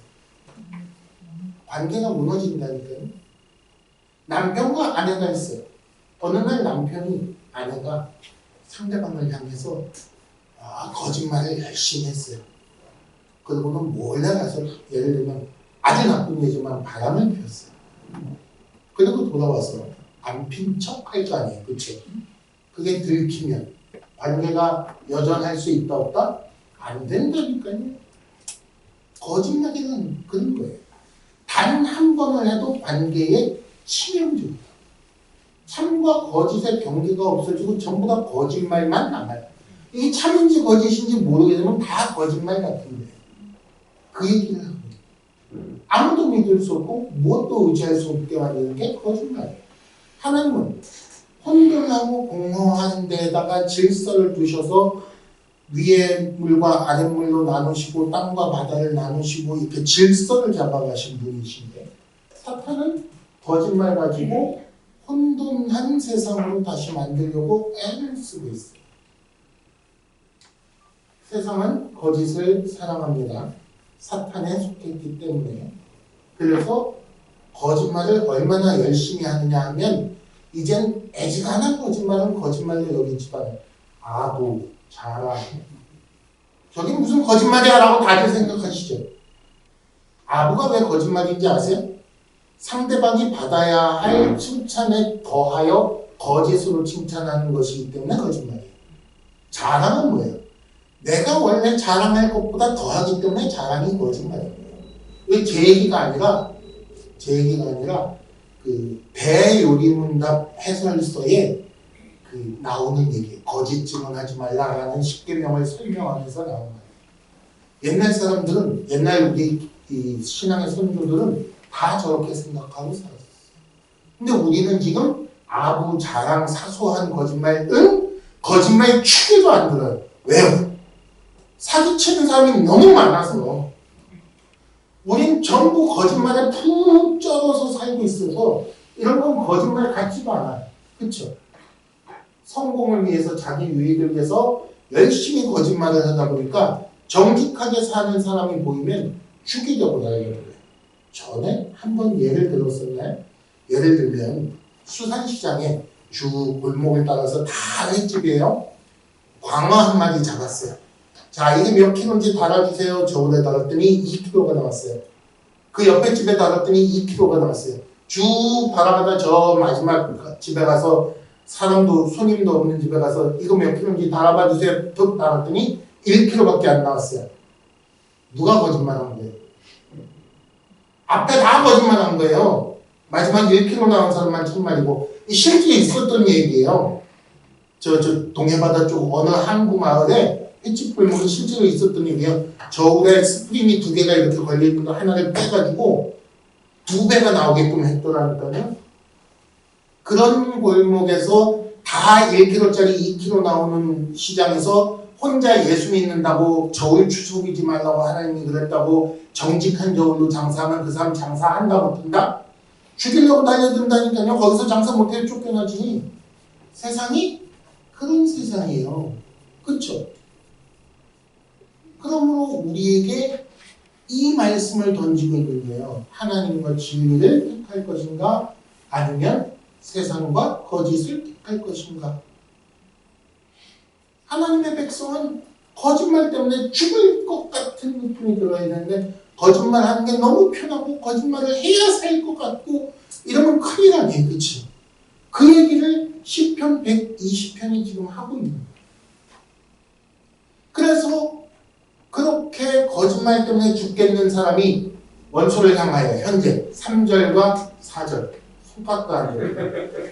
관계가 무너진다니까요. 남편과 아내가 있어요. 어느 날 남편이 아내가 상대방을 향해서 거짓말을 열심히 했어요. 그러고는 몰래 가서 예를 들면 아주 나쁜 예지만 바람을 피웠어요. 그리고 돌아와서 안 핀 척 할 거 아니에요. 그렇죠? 그게 들키면 관계가 여전할 수 있다 없다? 안 된다니까요. 거짓말이란 그런 거예요. 단 한 번을 해도 관계에 치명적이에요. 참과 거짓의 경계가 없어지고 전부 다 거짓말만 남아요. 이게 참인지 거짓인지 모르게 되면 다 거짓말 같은데 그 얘기를 하고 아무도 믿을 수 없고 무엇도 의지할 수 없게 만드는 게 거짓말이에요. 하나님은 혼돈하고 공허한 데에다가 질서를 두셔서 위의 물과 아래 물로 나누시고 땅과 바다를 나누시고 이렇게 질서를 잡아가신 분이신데 사탄은 거짓말 가지고 혼돈한 세상으로 다시 만들려고 애를 쓰고 있어요. 세상은 거짓을 사랑합니다. 사탄에 속했기 때문에. 그래서 거짓말을 얼마나 열심히 하느냐 하면 이젠 애지간한 거짓말은 거짓말로 여기지도 않아요. 아부, 자랑. 저게 무슨 거짓말이야 라고 다들 생각하시죠. 아부가 왜 거짓말인지 아세요? 상대방이 받아야 할 칭찬에 더하여 거짓으로 칭찬하는 것이기 때문에 거짓말이에요. 자랑은 뭐예요? 내가 원래 자랑할 것보다 더하기 때문에 자랑이 거짓말이에요. 이게 제 얘기가 아니라 그 대요리문답 해설서에 그 나오는 얘기, 거짓 증언하지 말라라는 10계명을 설명하면서 나오는 거예요. 옛날 사람들은, 옛날 우리 이 신앙의 선조들은 다 저렇게 생각하고 살았어요. 근데 우리는 지금 아부, 자랑, 사소한 거짓말은 거짓말 축에도 안 들어요. 왜요? 사기치는 사람이 너무 많아서 우린 전부 거짓말에 푹 쩔어서 살고 있어서 이런 건 거짓말 같지도 않아요. 그렇죠? 성공을 위해서 자기 유익을 위해서 열심히 거짓말을 하다 보니까 정직하게 사는 사람이 보이면 주기적으로 날려들어요. 전에 한번 예를 들었었나요? 예를 들면 수산시장에 주 골목을 따라서 다 횟집이에요. 광어 한 마리 잡았어요. 자, 이게 몇 킬로인지 달아주세요. 저울에 달았더니 2kg가 나왔어요. 그 옆에 집에 달았더니 2kg가 나왔어요. 쭉 바라보다 저 마지막 집에 가서 사람도 손님도 없는 집에 가서 이거 몇 킬로인지 달아봐 주세요. 툭 달았더니 1kg밖에 안 나왔어요. 누가 거짓말한 거예요? 앞에 다 거짓말한 거예요. 마지막 1kg 나온 사람만 참말이고 실제 있었던 얘기예요. 저 동해바다 쪽 어느 항구 마을에 횟집 골목이 실제로 있었던 얘기예요. 저울에 스프링이 2개가 이렇게 걸려있는 거 하나를 빼가지고 2배가 나오게끔 했더라니까요. 그런 골목에서 다 1kg짜리 2kg 나오는 시장에서 혼자 예수 믿는다고 저울 추석이지 말라고 하나님이 그랬다고 정직한 저울로 장사하면 그 사람 장사한다 못한다? 죽이려고 달려든다니까요. 거기서 장사 못해 쫓겨나지. 세상이 그런 세상이에요. 그렇죠? 그러므로 우리에게 이 말씀을 던지고 있는 거예요. 하나님과 진리를 택할 것인가 아니면 세상과 거짓을 택할 것인가. 하나님의 백성은 거짓말 때문에 죽을 것 같은 느낌이 들어야 되는데 거짓말하는 게 너무 편하고 거짓말을 해야 살 것 같고 이러면 큰일 아니에요. 그치? 그 얘기를 시편 120편이 지금 하고 있는 거예요. 그래서 그렇게 거짓말 때문에 죽겠는 사람이 원수를 향하여 현재 3절과 4절 손바닥도 아니에요.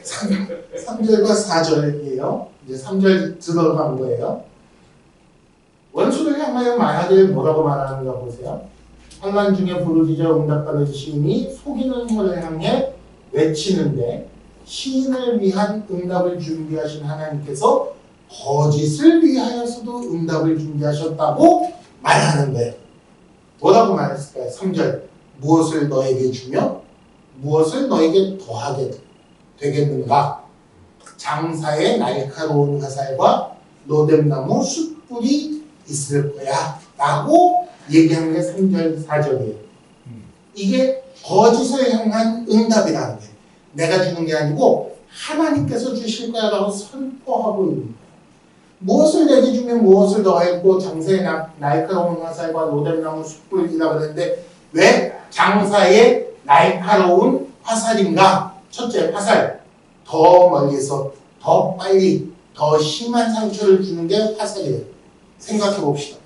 3절과 4절이에요. 이제 3절 들어간 거예요. 원수를 향하여 말하길 뭐라고 말하는가 보세요. 환난 중에 부르짖어 응답받을 시인이 속이는 혀를 향해 외치는데 시인을 위한 응답을 준비하신 하나님께서 거짓을 위하여서도 응답을 준비하셨다고 말하는 거예요. 뭐라고 말했을까요? 3절 무엇을 너에게 주며 무엇을 너에게 더하게 되겠는가? 장사의 날카로운 화살과 로뎀나무 숯불이 있을 거야 라고 얘기하는 게 3절 4절이에요. 이게 거짓을 향한 응답이라는 거예요. 내가 주는 게 아니고 하나님께서 주실 거야 라고 선포하고 있는 거예요. 무엇을 내게 주면 무엇을 더하고 장사의 날카로운 화살과 로뎀나무 숯불이라고 그랬는데 왜 장사의 날카로운 화살인가? 첫째, 화살. 더 멀리서 더 빨리 더 심한 상처를 주는 게 화살이에요. 생각해 봅시다.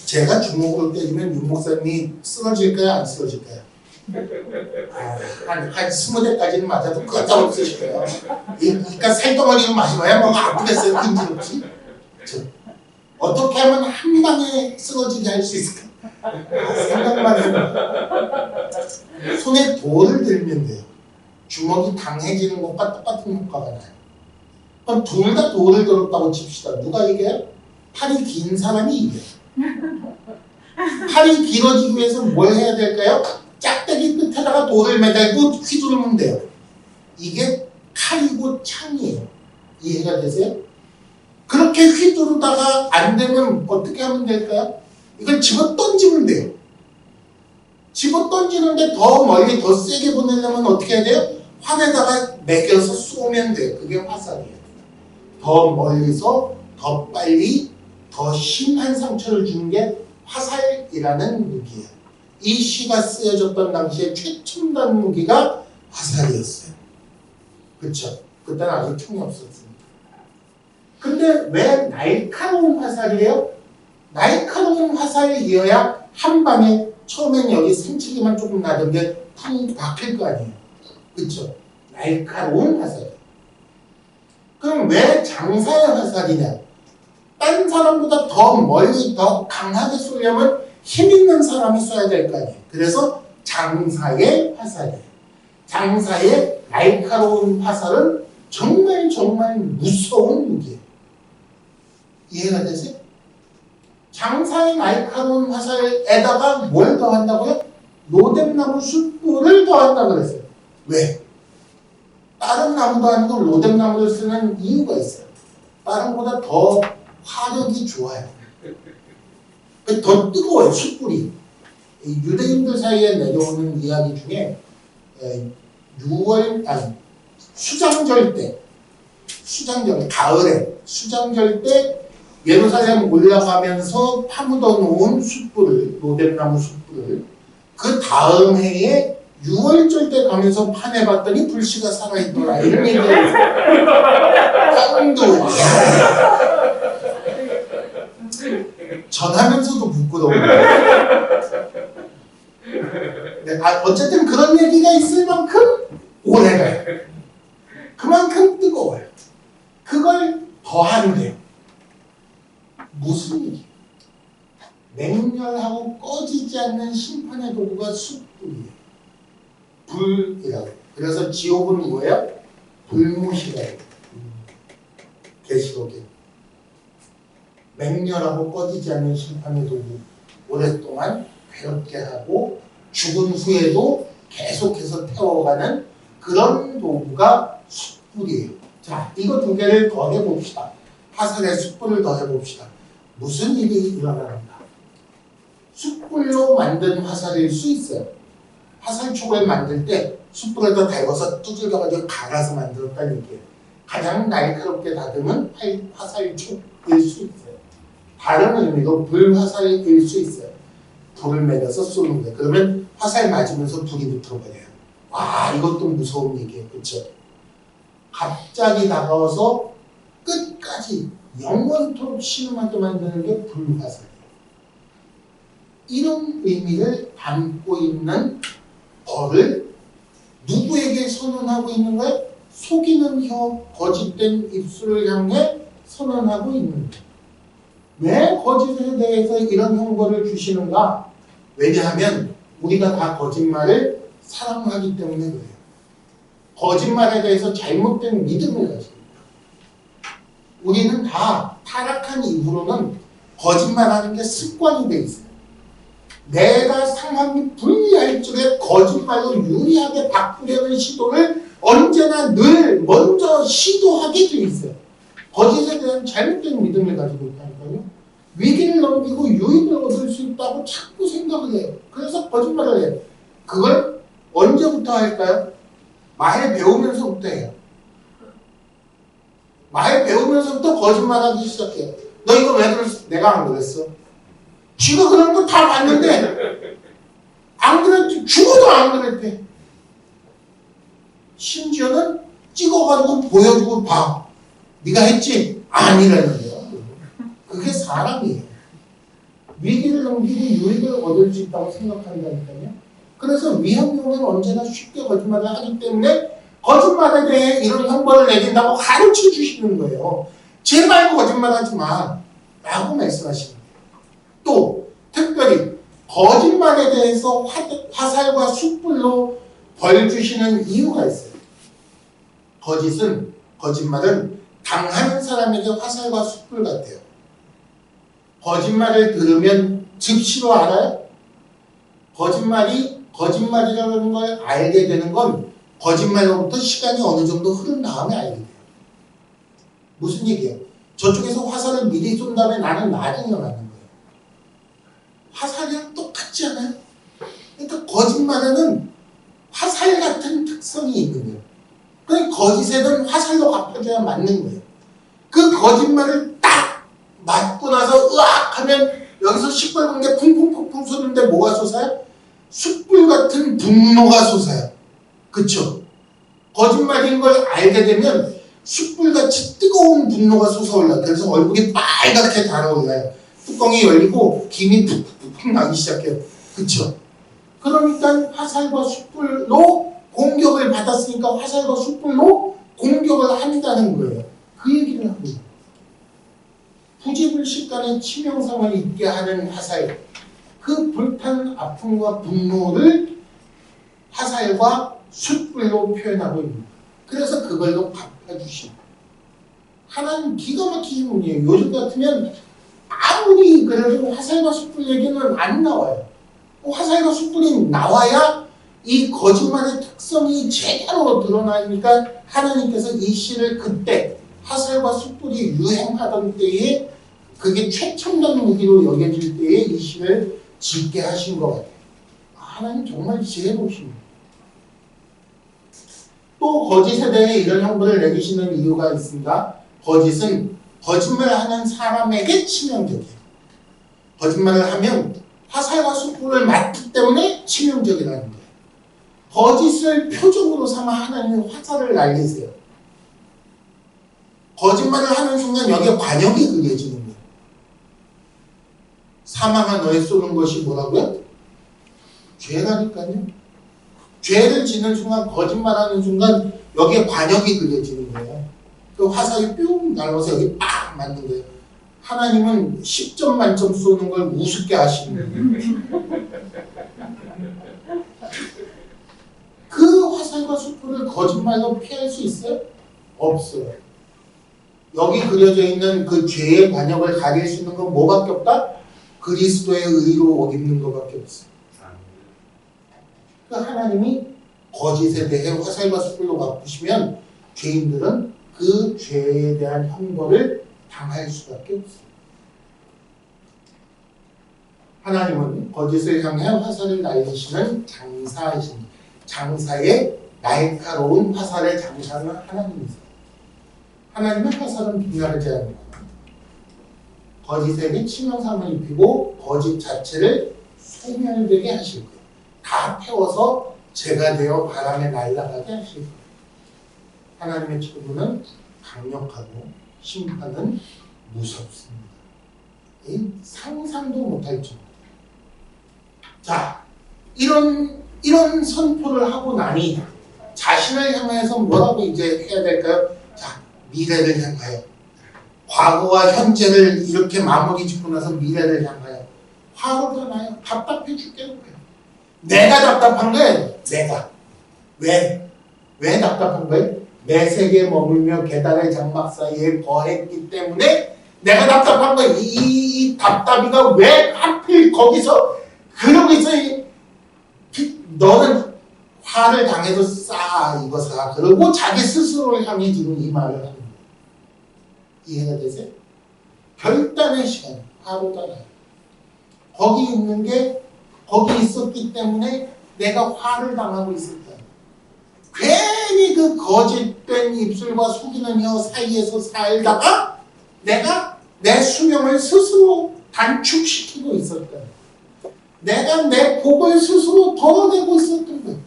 제가 주먹으로 때리면 윤 목사님이 쓰러질까요? 안 쓰러질까요? 한 20대까지는 맞아도 끄떡 없으실 거예요. 그러니까 살덩어리로 마셔야 뭐 아프겠어요. 근지럽지? 어떻게 하면 한 방에 쓰러지게 할 수 있을까? 생각만 해봐. 손에 돌을 들면 돼요. 주먹이 강해지는 것과 똑같은 효과가 나요. 그럼 둘 다 돌을 들었다고 칩시다. 누가 이겨요? 팔이 긴 사람이 이겨요. 팔이 길어지기 위해서 뭘 해야 될까요? 짝대기 끝에다가 돌을 매달고 휘두르면 돼요. 이게 칼이고 창이에요. 이해가 되세요? 그렇게 휘두르다가 안 되면 어떻게 하면 될까요? 이걸 집어 던지면 돼요. 집어 던지는데 더 멀리 더 세게 보내려면 어떻게 해야 돼요? 활에다가 매겨서 쏘면 돼요. 그게 화살이에요. 더 멀리서 더 빨리 더 심한 상처를 주는 게 화살이라는 무기예요. 이 시가 쓰여졌던 당시에 최첨단 무기가 화살이었어요. 그렇죠? 그때는 아직 총이 없었습니다. 근데 왜 날카로운 화살이에요? 날카로운 화살이어야 한 방에 처음엔 여기 생치기만 조금 나던 게 푹 박힐 거 아니에요. 그렇죠? 날카로운 화살. 그럼 왜 장사의 화살이냐? 다른 사람보다 더 멀리 더 강하게 쏘려면 힘 있는 사람이 쏴야 될 거 아니에요. 그래서 장사의 화살이에요. 장사의 날카로운 화살은 정말 정말 무서운 무기예요. 이해가 되세요? 장사의 날카로운 화살에다가 뭘 더한다고요? 로뎀나무 숯불을 더한다 그랬어요. 왜? 다른 나무도 아니고 로뎀나무를 쓰는 이유가 있어요. 다른 것보다 더 화력이 좋아요. 더 뜨거워요, 숯불이. 유대인들 사이에 내려오는 이야기 중에 수장절 때, 가을에 수장절 때 예루살렘 올라가면서 파묻어 놓은 숯불을, 로뎀나무 숯불을 그 다음 해에 6월절 때 가면서 파내봤더니 불씨가 살아있더라. 이런 얘기를 했어요. 깡도 전하면서도 부끄러워요. 어쨌든 그런 얘기가 있을 만큼 오래가요. 그만큼 뜨거워요. 그걸 더한대요. 무슨 얘기예요? 맹렬하고 꺼지지 않는 심판의 도구가 숯불이에요. 불이라고. 그래서 지옥은 뭐예요? 불못이라고. 계시록에 맹렬하고 꺼지지 않는 심판의 도구, 오랫동안 괴롭게 하고 죽은 후에도 계속해서 태워가는 그런 도구가 숯불이에요. 자, 이거 두 개를 더 해봅시다. 화살의 숯불을 더 해봅시다. 무슨 일이 일어나는가? 숯불로 만든 화살일 수 있어요. 화살촉을 만들 때 숯불을 더 달궈서 두들겨가지고 갈아서 만들었다는 얘기예요. 가장 날카롭게 다듬은 화살촉일 수 있어요. 다른 의미로 불화살일 수 있어요. 불을 매겨서 쏘는 거예요. 그러면 화살 맞으면서 불이 붙어버려요. 와, 이것도 무서운 얘기예요. 그렇죠? 갑자기 다가와서 끝까지 영원토록 신음하게 만드는 게 불화살이에요. 이런 의미를 담고 있는 벌을 누구에게 선언하고 있는 거예요? 속이는 혀, 거짓된 입술을 향해 선언하고 있는 거예요. 왜 거짓에 대해서 이런 형벌을 주시는가? 왜냐하면 우리가 다 거짓말을 사랑하기 때문에 그래요. 거짓말에 대해서 잘못된 믿음을 가지고 있다. 우리는 다 타락한 이후로는 거짓말하는 게 습관이 돼 있어요. 내가 상황이 불리할 적에 거짓말로 유리하게 바꾸려는 시도를 언제나 늘 먼저 시도하게 돼 있어요. 거짓에 대한 잘못된 믿음을 가지고 있다니까요. 위기를 넘기고 유익을 얻을 수 있다고 자꾸 생각을 해요. 그래서 거짓말을 해요. 그걸 언제부터 할까요? 말 배우면서부터 해요. 말 배우면서부터 거짓말하기 시작해요. 너 이거 왜 그랬어? 내가 안 그랬어. 쥐가 그런 거 다 봤는데 안 그랬지. 죽어도 안 그랬대. 심지어는 찍어가지고 보여주고 봐. 네가 했지? 아니라는 거야. 그게 사람이에요. 위기를 넘기고 유익을 얻을 수 있다고 생각한다니까요. 그래서 위험용은 언제나 쉽게 거짓말을 하기 때문에 거짓말에 대해 이런 형벌을 내린다고 가르쳐 주시는 거예요. 제발 거짓말하지 마 라고 말씀하시는 거예요. 또 특별히 거짓말에 대해서 화살과 숯불로 벌 주시는 이유가 있어요. 거짓말은 당하는 사람에게 화살과 숯불 같아요. 거짓말을 들으면 즉시로 알아요? 거짓말이라는 걸 알게 되는 건 거짓말로부터 시간이 어느 정도 흐른 다음에 알게 돼요. 무슨 얘기예요? 저쪽에서 화살을 미리 쏜 다음에 나는 나중에 맞는 거예요. 화살이랑 똑같지 않아요? 그러니까 거짓말에는 화살 같은 특성이 있는 거예요. 그러니까 거짓에는 화살로 갚아줘야 맞는 거예요. 그 거짓말을 딱 맞고 나서 으악 하면 여기서 시뻘건 게 쿵쿵쿵쿵 쏘는데 뭐가 솟아요? 숯불 같은 분노가 솟아요. 그쵸? 거짓말인 걸 알게 되면 숯불같이 뜨거운 분노가 솟아올라요. 그래서 얼굴이 빨갛게 달아올라요. 뚜껑이 열리고 김이 푹푹 나기 시작해요. 그쵸? 그러니까 화살과 숯불로 공격을 받았으니까 화살과 숯불로 공격을 한다는 거예요. 그 얘기를 하고 있어요. 부지불식 간의 치명상을 입게 하는 화살, 그 불타는 아픔과 분노를 화살과 숯불로 표현하고 있습니다. 그래서 그걸로 갚아주십니다. 하나님 기가 막히신 분이에요. 요즘 같으면 아무리 그래도 화살과 숯불 얘기는 안 나와요. 화살과 숯불이 나와야 이 거짓말의 특성이 제대로 드러나니까 하나님께서 이 시를 그때 화살과 숯불이 유행하던 때에 그게 최첨단 무기로 여겨질 때에 이 시를 짓게 하신 것 같아요. 하나님 정말 지혜로우십니다. 또 거짓에 대해 이런 형벌을 내리시는 이유가 있습니다. 거짓은 거짓말하는 사람에게 치명적이에요. 거짓말을 하면 화살과 숯불을 맞기 때문에 치명적이라는 거예요. 거짓을 표적으로 삼아 하나님은 화살을 날리세요. 거짓말을 하는 순간 여기에 관역이 그려지는 거예요. 사망한 너에 쏘는 것이 뭐라고요? 죄라니까요. 죄를 짓는 순간, 거짓말하는 순간 여기에 관역이 그려지는 거예요. 그 화살이 뿅 날아서 여기 팍 맞는 거예요. 하나님은 10점 만점 쏘는 걸 우습게 하시는 거예요. 그 화살과 숯불을 거짓말로 피할 수 있어요? 없어요. 여기 그려져 있는 그 죄의 관역을 가릴 수 있는 건 뭐밖에 없다? 그리스도의 의로 옷 입는 것밖에 없어요. 그 하나님이 거짓에 대해 화살과 숯불로 갚으시면 죄인들은 그 죄에 대한 형벌을 당할 수밖에 없어요. 하나님은 거짓을 향해 화살을 날리시는 장사이십니다. 장사의 날카로운 화살의 장사는 하나님이세요. 하나님의 화살은 빗나가지 않습니다. 거짓에게 치명상을 입히고 거짓 자체를 소멸되게 하실 거예요. 다 태워서 죄가 되어 바람에 날아가게 하실 거예요. 하나님의 처분은 강력하고 심판은 무섭습니다. 상상도 못할 정도. 자, 이런 선포를 하고 나니 자신을 향해서 뭐라고 이제 해야 될까요? 자, 미래를 향하여. 과거와 현재를 이렇게 마무리 짓고 나서 미래를 향하여. 화가 나요. 답답해 죽겠는 거예요. 내가 답답한 거예요. 내가. 왜 답답한 거예요? 내 세계에 머물며 계단의 장막 사이에 거했기 때문에 내가 답답한 거예요. 이 답답이가 왜 하필 거기서 그러고 있어. 너는 화를 당해서 이거 사. 그러고 자기 스스로를 향해 지금 이 말을 하는 거예요. 이해가 되세요? 결단의 시간, 하루가 나요. 거기 있는 게 거기 있었기 때문에 내가 화를 당하고 있었다. 괜히 그 거짓된 입술과 속이는 혀 사이에서 살다가 내가 내 수명을 스스로 단축시키고 있었다. 내가 내 복을 스스로 덜어내고 있었던 거예요.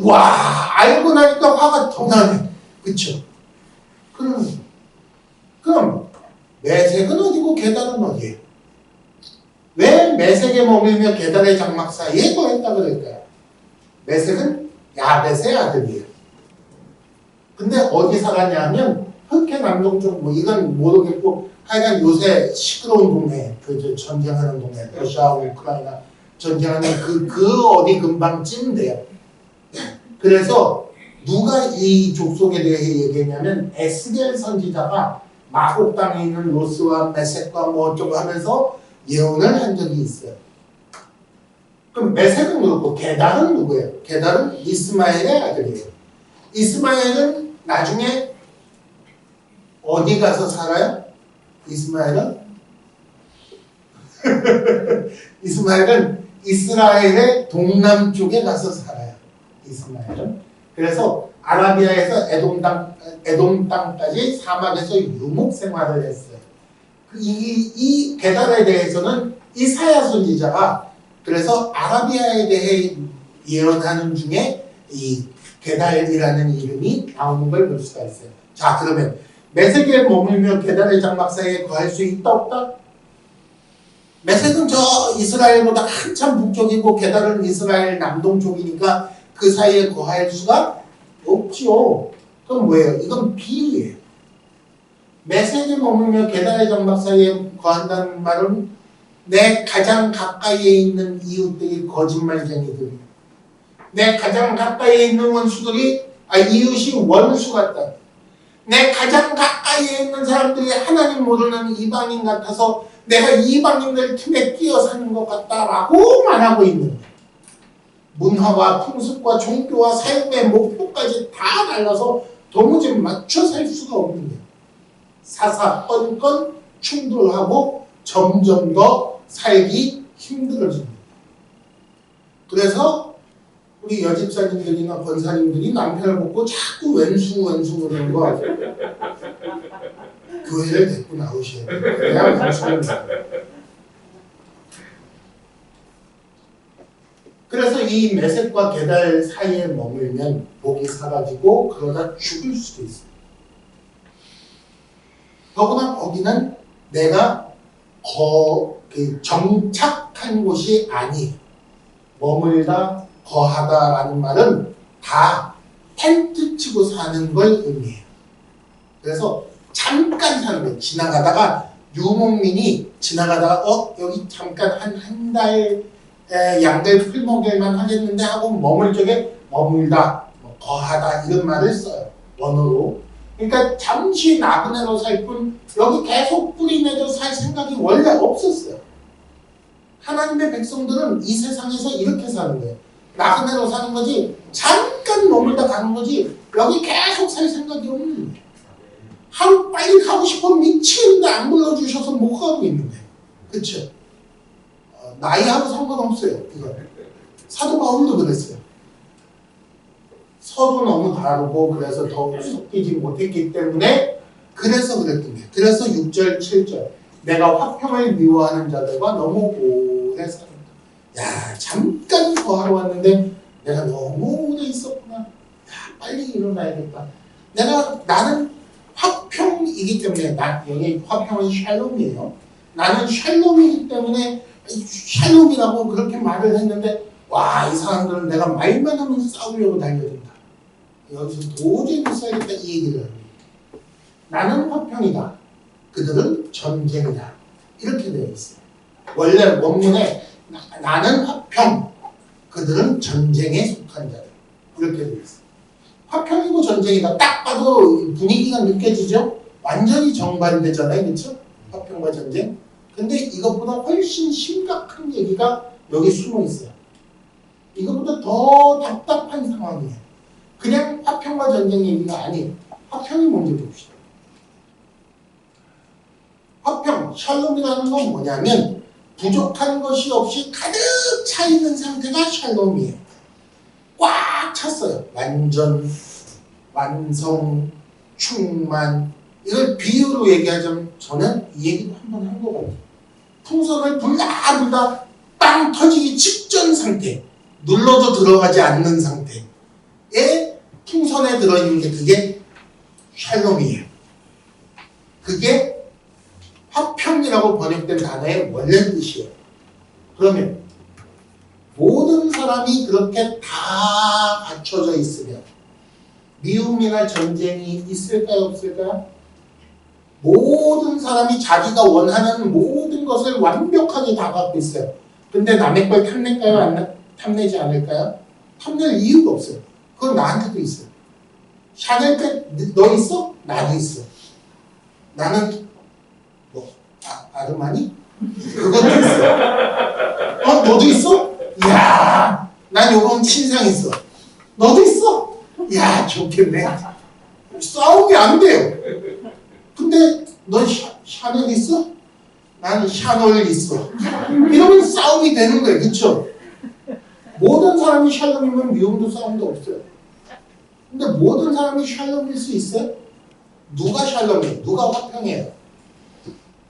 와, 알고 나니까 화가 더 나네. 그쵸? 그럼 매색은 어디고 계단은 어디예요? 왜 매색에 머물며 계단의 장막 사이에 거했다 그럴까요? 매색은 야벳의 아들이에요. 근데 어디 살았냐 하면 흑해 남동쪽 뭐 이건 모르겠고 하여간 요새 시끄러운 동네, 그 전쟁하는 동네, 러시아와 우크라이나 전쟁하는 그 어디 근방쯤인데요. 그래서 누가 이 족속에 대해 얘기했냐면 에스겔 선지자가 마곡 땅에 있는 로스와 메색과 뭐 어쩌고 하면서 예언을 한 적이 있어요. 그럼 메색은 그렇고 게달은 누구예요? 게달은 이스마엘의 아들이에요. 이스마엘은 나중에 어디 가서 살아요? 이스마엘은 이스라엘의 동남쪽에 가서 살아요. 이스마엘은. 그래서 아라비아에서 에돔 땅까지 사막에서 유목 생활을 했어요. 이 게달에 대해서는 이사야 선지자가 그래서 아라비아에 대해 예언하는 중에 이 게달이라는 이름이 나오는 걸 볼 수가 있어요. 자, 그러면 메색에 머물며 게달의 장막 사이에 거할 수 있다 없다? 메색은 저 이스라엘보다 한참 북쪽이고 게달은 이스라엘 남동쪽이니까 그 사이에 거할 수가 없지요. 그럼 뭐예요? 이건 비유예요. 메시지 머물며 계단의 장막 사이에 거한다는 말은 내 가장 가까이에 있는 이웃들이 거짓말쟁이들이에요. 내 가장 가까이에 있는 원수들이 이웃이 원수 같다. 내 가장 가까이에 있는 사람들이 하나님 모르는 이방인 같아서 내가 이방인들 틈에 끼어 사는 것 같다라고 말하고 있는 거예요. 문화와 풍습과 종교와 삶의 목표까지 다 달라서 도무지 맞춰 살 수가 없는 거예요. 사사건건 충돌하고 점점 더 살기 힘들어집니다. 그래서 우리 여집사님들이나 권사님들이 남편을 보고 자꾸 왼수 그러는 거 같아요. 교회를 데리고 나오셔야 돼요. 그냥 왼수를 그래서 이 메섹과 게달 사이에 머물면 복이 사라지고 그러다 죽을 수도 있어요. 더구나 거기는 내가 정착한 곳이 아니에요. 머물다, 거하다라는 말은 다 텐트 치고 사는 걸 의미해요. 그래서 잠깐 사는 거예요. 지나가다가 유목민이 지나가다가 여기 잠깐 한 달 양들 풀먹일만 하겠는데 하고 머물 적에 머물다, 거하다 이런 말을 써요. 원어로. 그러니까 잠시 나그네로 살 뿐 여기 계속 뿌리 내려 살 생각이 원래 없었어요. 하나님의 백성들은 이 세상에서 이렇게 사는 거예요. 나그네로 사는 거지 잠깐 머물다 가는 거지 여기 계속 살 생각이 없는 거예요. 하루 빨리 가고 싶어 미치는데 안 불러주셔서 못 가고 있는 거예요. 그렇죠? 나이하고 상관없어요. 이거 사도 바울도 그랬어요. 서로 너무 다르고 그래서 더 섞이지 못했기 때문에 그래서 그랬던 거예요. 그래서 6절 7절 내가 화평을 미워하는 자들과 너무 오래 살았다. 야 잠깐 더 하러 왔는데 내가 너무 오래 있었구나. 야 빨리 일어나야겠다. 나는 화평이기 때문에 여기 화평은 샬롬이에요. 나는 샬롬이기 때문에 샬롬이라고 그렇게 말을 했는데 와 이 사람들은 내가 말만 하면 싸우려고 달려든다. 여기서 도저히 못 살겠다 이 얘기를 합니다. 나는 화평이다. 그들은 전쟁이다. 이렇게 되어 있어요. 원래 원문에 나는 화평, 그들은 전쟁에 속한 자들. 이렇게 되어 있어요. 화평이고 전쟁이다. 딱 봐도 분위기가 느껴지죠? 완전히 정반대잖아요. 그렇죠? 화평과 전쟁. 근데 이것보다 훨씬 심각한 얘기가 여기 숨어 있어요. 이것보다 더 답답한 상황이에요. 그냥 화평과 전쟁 얘기가 아니에요. 화평이 뭔지 봅시다. 화평, 샬롬이라는 건 뭐냐면 부족한 것이 없이 가득 차 있는 상태가 샬롬이에요. 꽉 찼어요. 완전, 완성, 충만. 이걸 비유로 얘기하자면 저는 이 얘기도 한번 한 것 같아요. 풍선을 불다 빵 터지기 직전 상태, 눌러도 들어가지 않는 상태에 풍선에 들어있는 게 그게 샬롬이에요. 그게 화평이라고 번역된 단어의 원래 뜻이에요. 그러면 모든 사람이 그렇게 다 갖춰져 있으면 미움이나 전쟁이 있을까요, 없을까요? 모든 사람이 자기가 원하는 모든 것을 완벽하게 다 갖고 있어요. 근데 남의 걸 탐낼까요? 탐내지 않을까요? 탐낼 이유가 없어요. 그건 나한테도 있어요. 샤넬백 너 있어? 나도 있어. 나는 아르마니? 그것도 있어. 너도 있어? 이야, 난 요건 친상 있어. 너도 있어? 이야, 좋겠네. 싸움이 안 돼요. 근데 넌 샤넬 있어? 나는 샤넬 있어. 이러면 싸움이 되는 거예요. 그쵸? 모든 사람이 샬롬이면 미움도 싸움도 없어요. 근데 모든 사람이 샬롬일 수 있어요? 누가 샬롬이에요? 누가 화평이에요?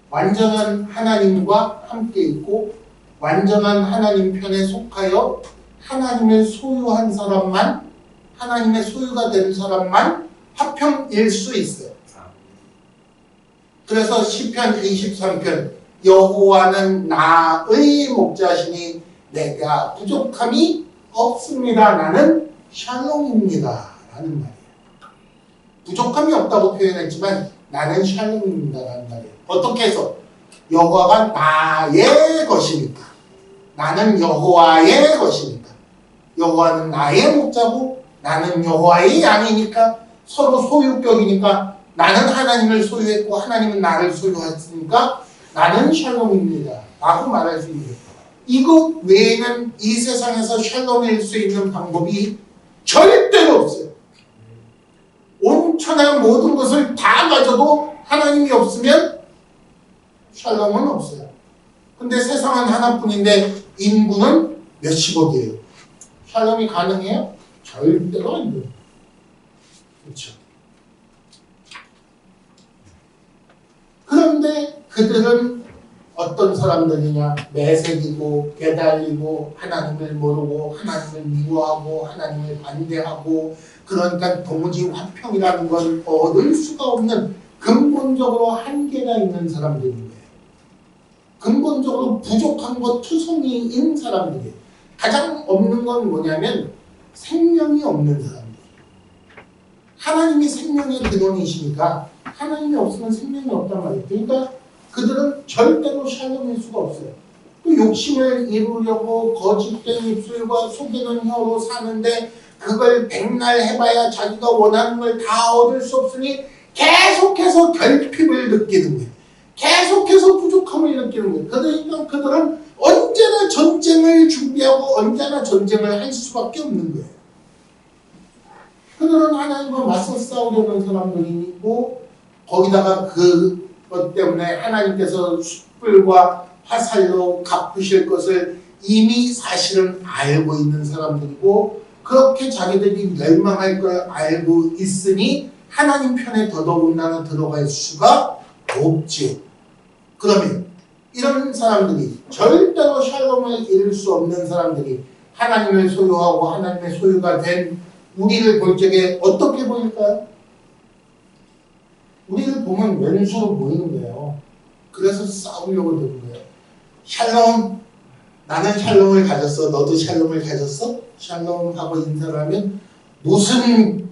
완전한 하나님과 함께 있고 완전한 하나님 편에 속하여 하나님을 소유한 사람만, 하나님의 소유가 된 사람만 화평일 수 있어요. 그래서 시편 23편 여호와는 나의 목자시니 내가 부족함이 없습니다. 나는 샬롬입니다. 라는 말이에요. 부족함이 없다고 표현했지만 나는 샬롬입니다라는 말이에요. 어떻게 해서? 여호와가 나의 것이니까. 나는 여호와의 것이니까. 여호와는 나의 목자고 나는 여호와의 양이니까 서로 소유격이니까 나는 하나님을 소유했고 하나님은 나를 소유했으니까 나는 샬롬입니다 라고 말할 수 있는 거예요. 이것 외에는 이 세상에서 샬롬일 수 있는 방법이 절대로 없어요. 온천한 모든 것을 다 가져도 하나님이 없으면 샬롬은 없어요. 근데 세상은 하나뿐인데 인구는 몇십억이에요. 샬롬이 가능해요? 절대로 안 돼요. 그렇죠. 그런데 그들은 어떤 사람들이냐? 매색이고 배달리고 하나님을 모르고 하나님을 미워하고 하나님을 반대하고 그러니까 도무지 화평이라는 걸 얻을 수가 없는 근본적으로 한계가 있는 사람들인 거예요. 근본적으로 부족한 것 투성이인 사람들이에요. 가장 없는 건 뭐냐면 생명이 없는 사람들. 하나님이 생명의 근원이시니까 하나님이 없으면 생명이 없단 말이에요. 그러니까 그들은 절대로 샬롬일 수가 없어요. 또 욕심을 이루려고 거짓된 입술과 속이는 혀로 사는데 그걸 백날 해봐야 자기가 원하는 걸 다 얻을 수 없으니 계속해서 결핍을 느끼는 거예요. 계속해서 부족함을 느끼는 거예요. 그러니까 그들은 언제나 전쟁을 준비하고 언제나 전쟁을 할 수밖에 없는 거예요. 그들은 하나님과 맞서 싸우려는 사람들이고 거기다가 그것 때문에 하나님께서 숯불과 화살로 갚으실 것을 이미 사실은 알고 있는 사람들이고 그렇게 자기들이 멸망할 걸 알고 있으니 하나님 편에 더더군다나 들어갈 수가 없지요. 그러면 이런 사람들이 절대로 샬롬을 이룰 수 없는 사람들이 하나님을 소유하고 하나님의 소유가 된 우리를 볼 적에 어떻게 보일까요? 우리를 보면 왼수로 보이는 거예요. 그래서 싸우려고 드는 거예요. 샬롬, 나는 샬롬을 가졌어. 너도 샬롬을 가졌어? 샬롬 하고 인사를 하면 무슨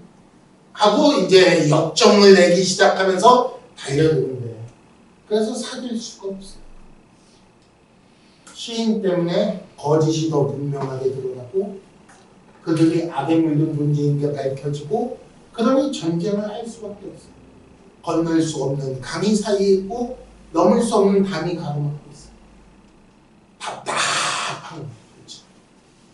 하고 이제 역정을 내기 시작하면서 달려드는 거예요. 그래서 사귈 수가 없어요. 시인 때문에 거짓이 더 분명하게 드러나고 그들이 악에 물든 존재인 게 밝혀지고 그러니 전쟁을 할 수밖에 없어요. 건널 수 없는 강이 사이에 있고 넘을 수 없는 담이 가로막고 있어요. 답답한 거죠.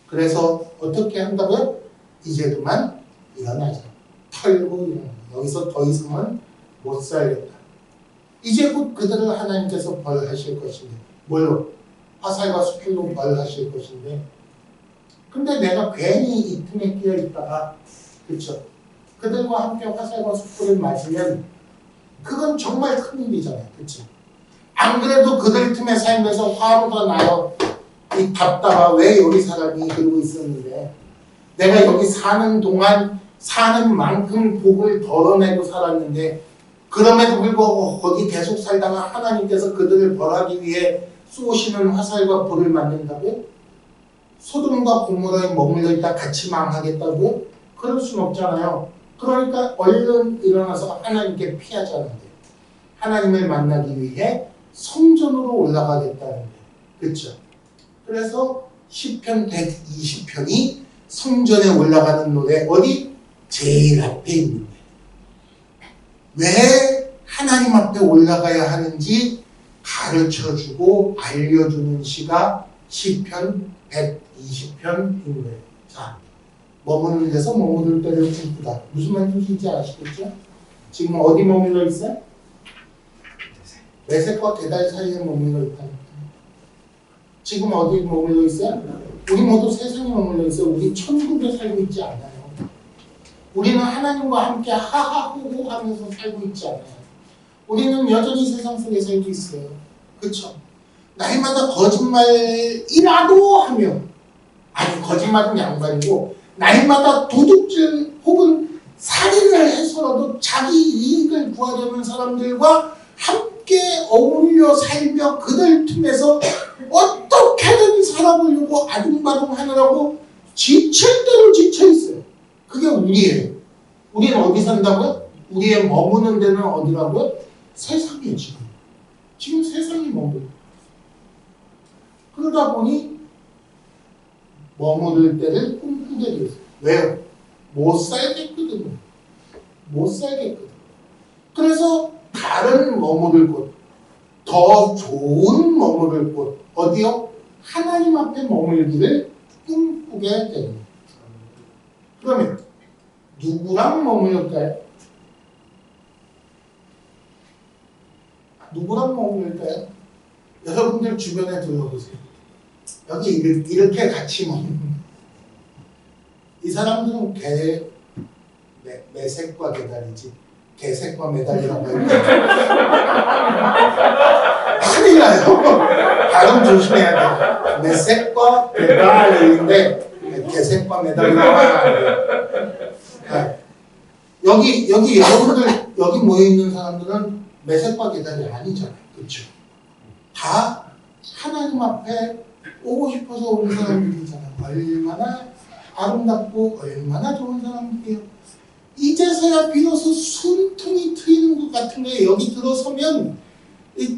그래서 어떻게 한다고요? 이제 그만 일어나자. 털고 일어나자. 여기서 더 이상은 못 살겠다. 이제 곧 그들을 하나님께서 벌하실 것인데 뭘로? 화살과 수필로 벌하실 것인데 근데 내가 괜히 이 틈에 끼어 있다가 그렇죠? 그들과 함께 화살과 숯불을 맞으면 그건 정말 큰일이잖아요. 그렇죠? 안 그래도 그들 틈에 살면서 화가 나요. 이 답답하 왜 여기 사람이 그러고 있었는데 내가 여기 사는 동안 사는 만큼 복을 덜어내고 살았는데 그럼에도 불구하고 거기 계속 살다가 하나님께서 그들을 벌하기 위해 쏘시는 화살과 불을 맞는다고요? 소돔과 고모라에 머물러 있다 같이 망하겠다고요? 그럴 순 없잖아요. 그러니까 얼른 일어나서 하나님께 피하자는 거예요. 하나님을 만나기 위해 성전으로 올라가겠다는 거예요. 그렇죠? 그래서 시편 120편이 성전에 올라가는 노래 어디? 제일 앞에 있는 거예요. 왜 하나님 앞에 올라가야 하는지 가르쳐주고 알려주는 시가 시편 120편인 거예요. 자, 머무는 데서 머무를 때를 꿈꾸다. 무슨 말인지 아시겠죠? 지금 어디 머물러 있어요? 메색과 게달 사이에 머물러 있다는 거예요. 지금 어디 머물러 있어요? 우리 모두 세상에 머물러 있어요. 우리 천국에 살고 있지 않아요. 우리는 하나님과 함께 하하호호 하면서 살고 있지 않아요. 우리는 여전히 세상 속에 살고 있어요. 그렇죠? 날마다 거짓말이라도 하며 아니 거짓말은 양반이고 날마다 도둑질 혹은 살인을 해서라도 자기 이익을 구하려는 사람들과 함께 어울려 살며 그들 틈에서 어떻게든 살아보려고 아둥바둥 하느라고 지칠 대로 지쳐 있어요. 그게 우리예요. 우리는 어디 산다고요? 우리의 머무는 데는 어디라고요? 세상이에요, 지금. 지금 세상이 머무는. 그러다 보니 머무를 때를 꿈꾸게 되었어요. 왜요? 못 살겠거든요. 못 살겠거든요. 그래서 다른 머무를 곳, 더 좋은 머무를 곳, 어디요? 하나님 앞에 머물기를 꿈꾸게 됩니다. 그러면 누구랑 머물까요? 누구랑 머물까요? 여러분들 주변에 둘러보세요. 여기 이렇게 같이 머무는 이 사람들은 매색과 개다리지 개색과 매달리라고 해요. 큰일 나요. 발음 조심해야 돼. 매색과 개다리인데 개색과 매달리라고 하면 안 돼요. 여기 여러분들 여기 모여 있는 사람들은 매색과 개다리 아니잖아요. 그렇죠? 다 하나님 앞에 오고 싶어서 오는 사람들이잖아요. 얼마나 아름답고 얼마나 좋은 사람들이에요. 이제서야 비로소 숨통이 트이는 것 같은 거예요. 여기 들어서면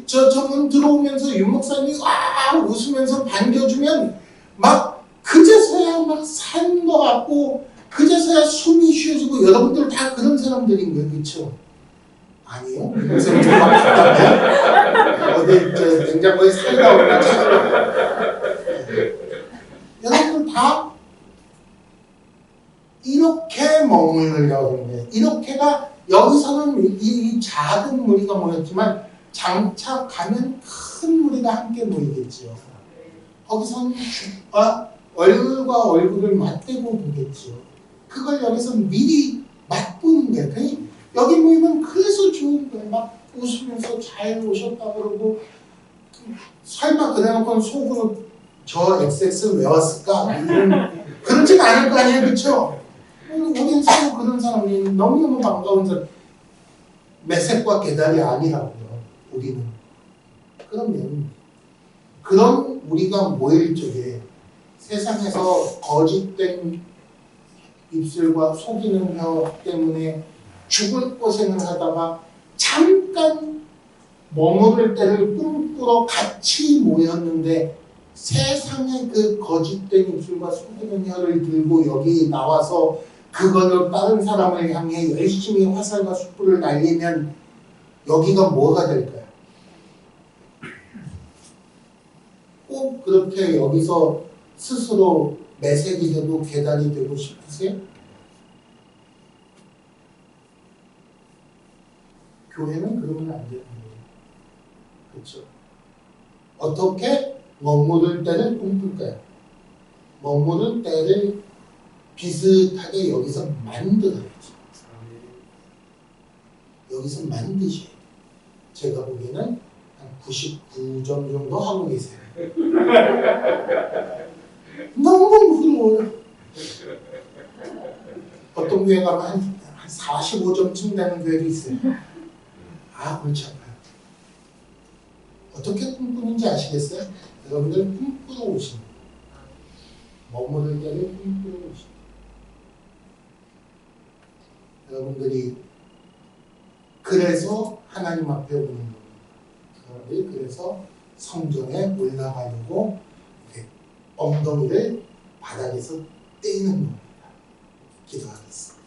저분 들어오면서 윤 목사님이 와 웃으면서 반겨주면 막 그제서야 막 산 것 같고 그제서야 숨이 쉬어지고 여러분들 다 그런 사람들인 거예요. 그렇죠? 아니요. 선생님 어디 저 냉장고에 살다 오나 여러분들 다 이렇게 머물려고 하는 거예요. 이렇게가 여기서는 이 작은 무리가 모였지만 장차 가면 큰 무리가 함께 모이겠죠. 거기서는 얼굴과 얼굴을 맞대고 보겠죠. 그걸 여기서 미리 맛보는 거예요. 그러니까 여기 모이면 그래서 좋은 거예요. 막 웃으면서 잘 오셨다 그러고 설마 그래놓고 속으로 저 XX를 왜 왔을까? 그렇지가 않을 거 아니에요. 그렇죠? 우리는 서로 그런 사람이 너무너무 반가운 사람. 매색과 개다리 아니라고요. 우리는. 그러면 그런 우리가 모일 적에 세상에서 거짓된 입술과 속이는 혀 때문에 죽을 고생을 하다가 잠깐 머무를 때를 꿈꾸러 같이 모였는데 세상에 그 거짓된 입술과 속이는 혀를 들고 여기 나와서 그걸로 다른 사람을 향해 열심히 화살과 숯불을 날리면 여기가 뭐가 될까요? 꼭 그렇게 여기서 스스로 매색이 되고 계단이 되고 싶으세요? 교회는 그러면 안 되는 거예요. 그렇죠? 어떻게 머무를 때를 꿈꿀까요? 머무를 때를 비슷하게 여기서 만들어야지. 여기서 만드셔야 돼요. 제가 보기에는 한 99점 정도 하고 계세요. 너무 부러워요. 어떤 교회 가면 한 45점쯤 되는 교회도 있어요. 아, 골치 아파요. 어떻게 꿈꾸는지 아시겠어요? 여러분들 꿈꾸러 오신 거예요. 머무를 때를 꿈꾸러 오신 거예요. 여러분들이 그래서 하나님 앞에 오는 겁니다. 여러분들이 그래서 성전에 올라가려고 엉덩이를 바닥에서 떼는 겁니다. 기도하겠습니다.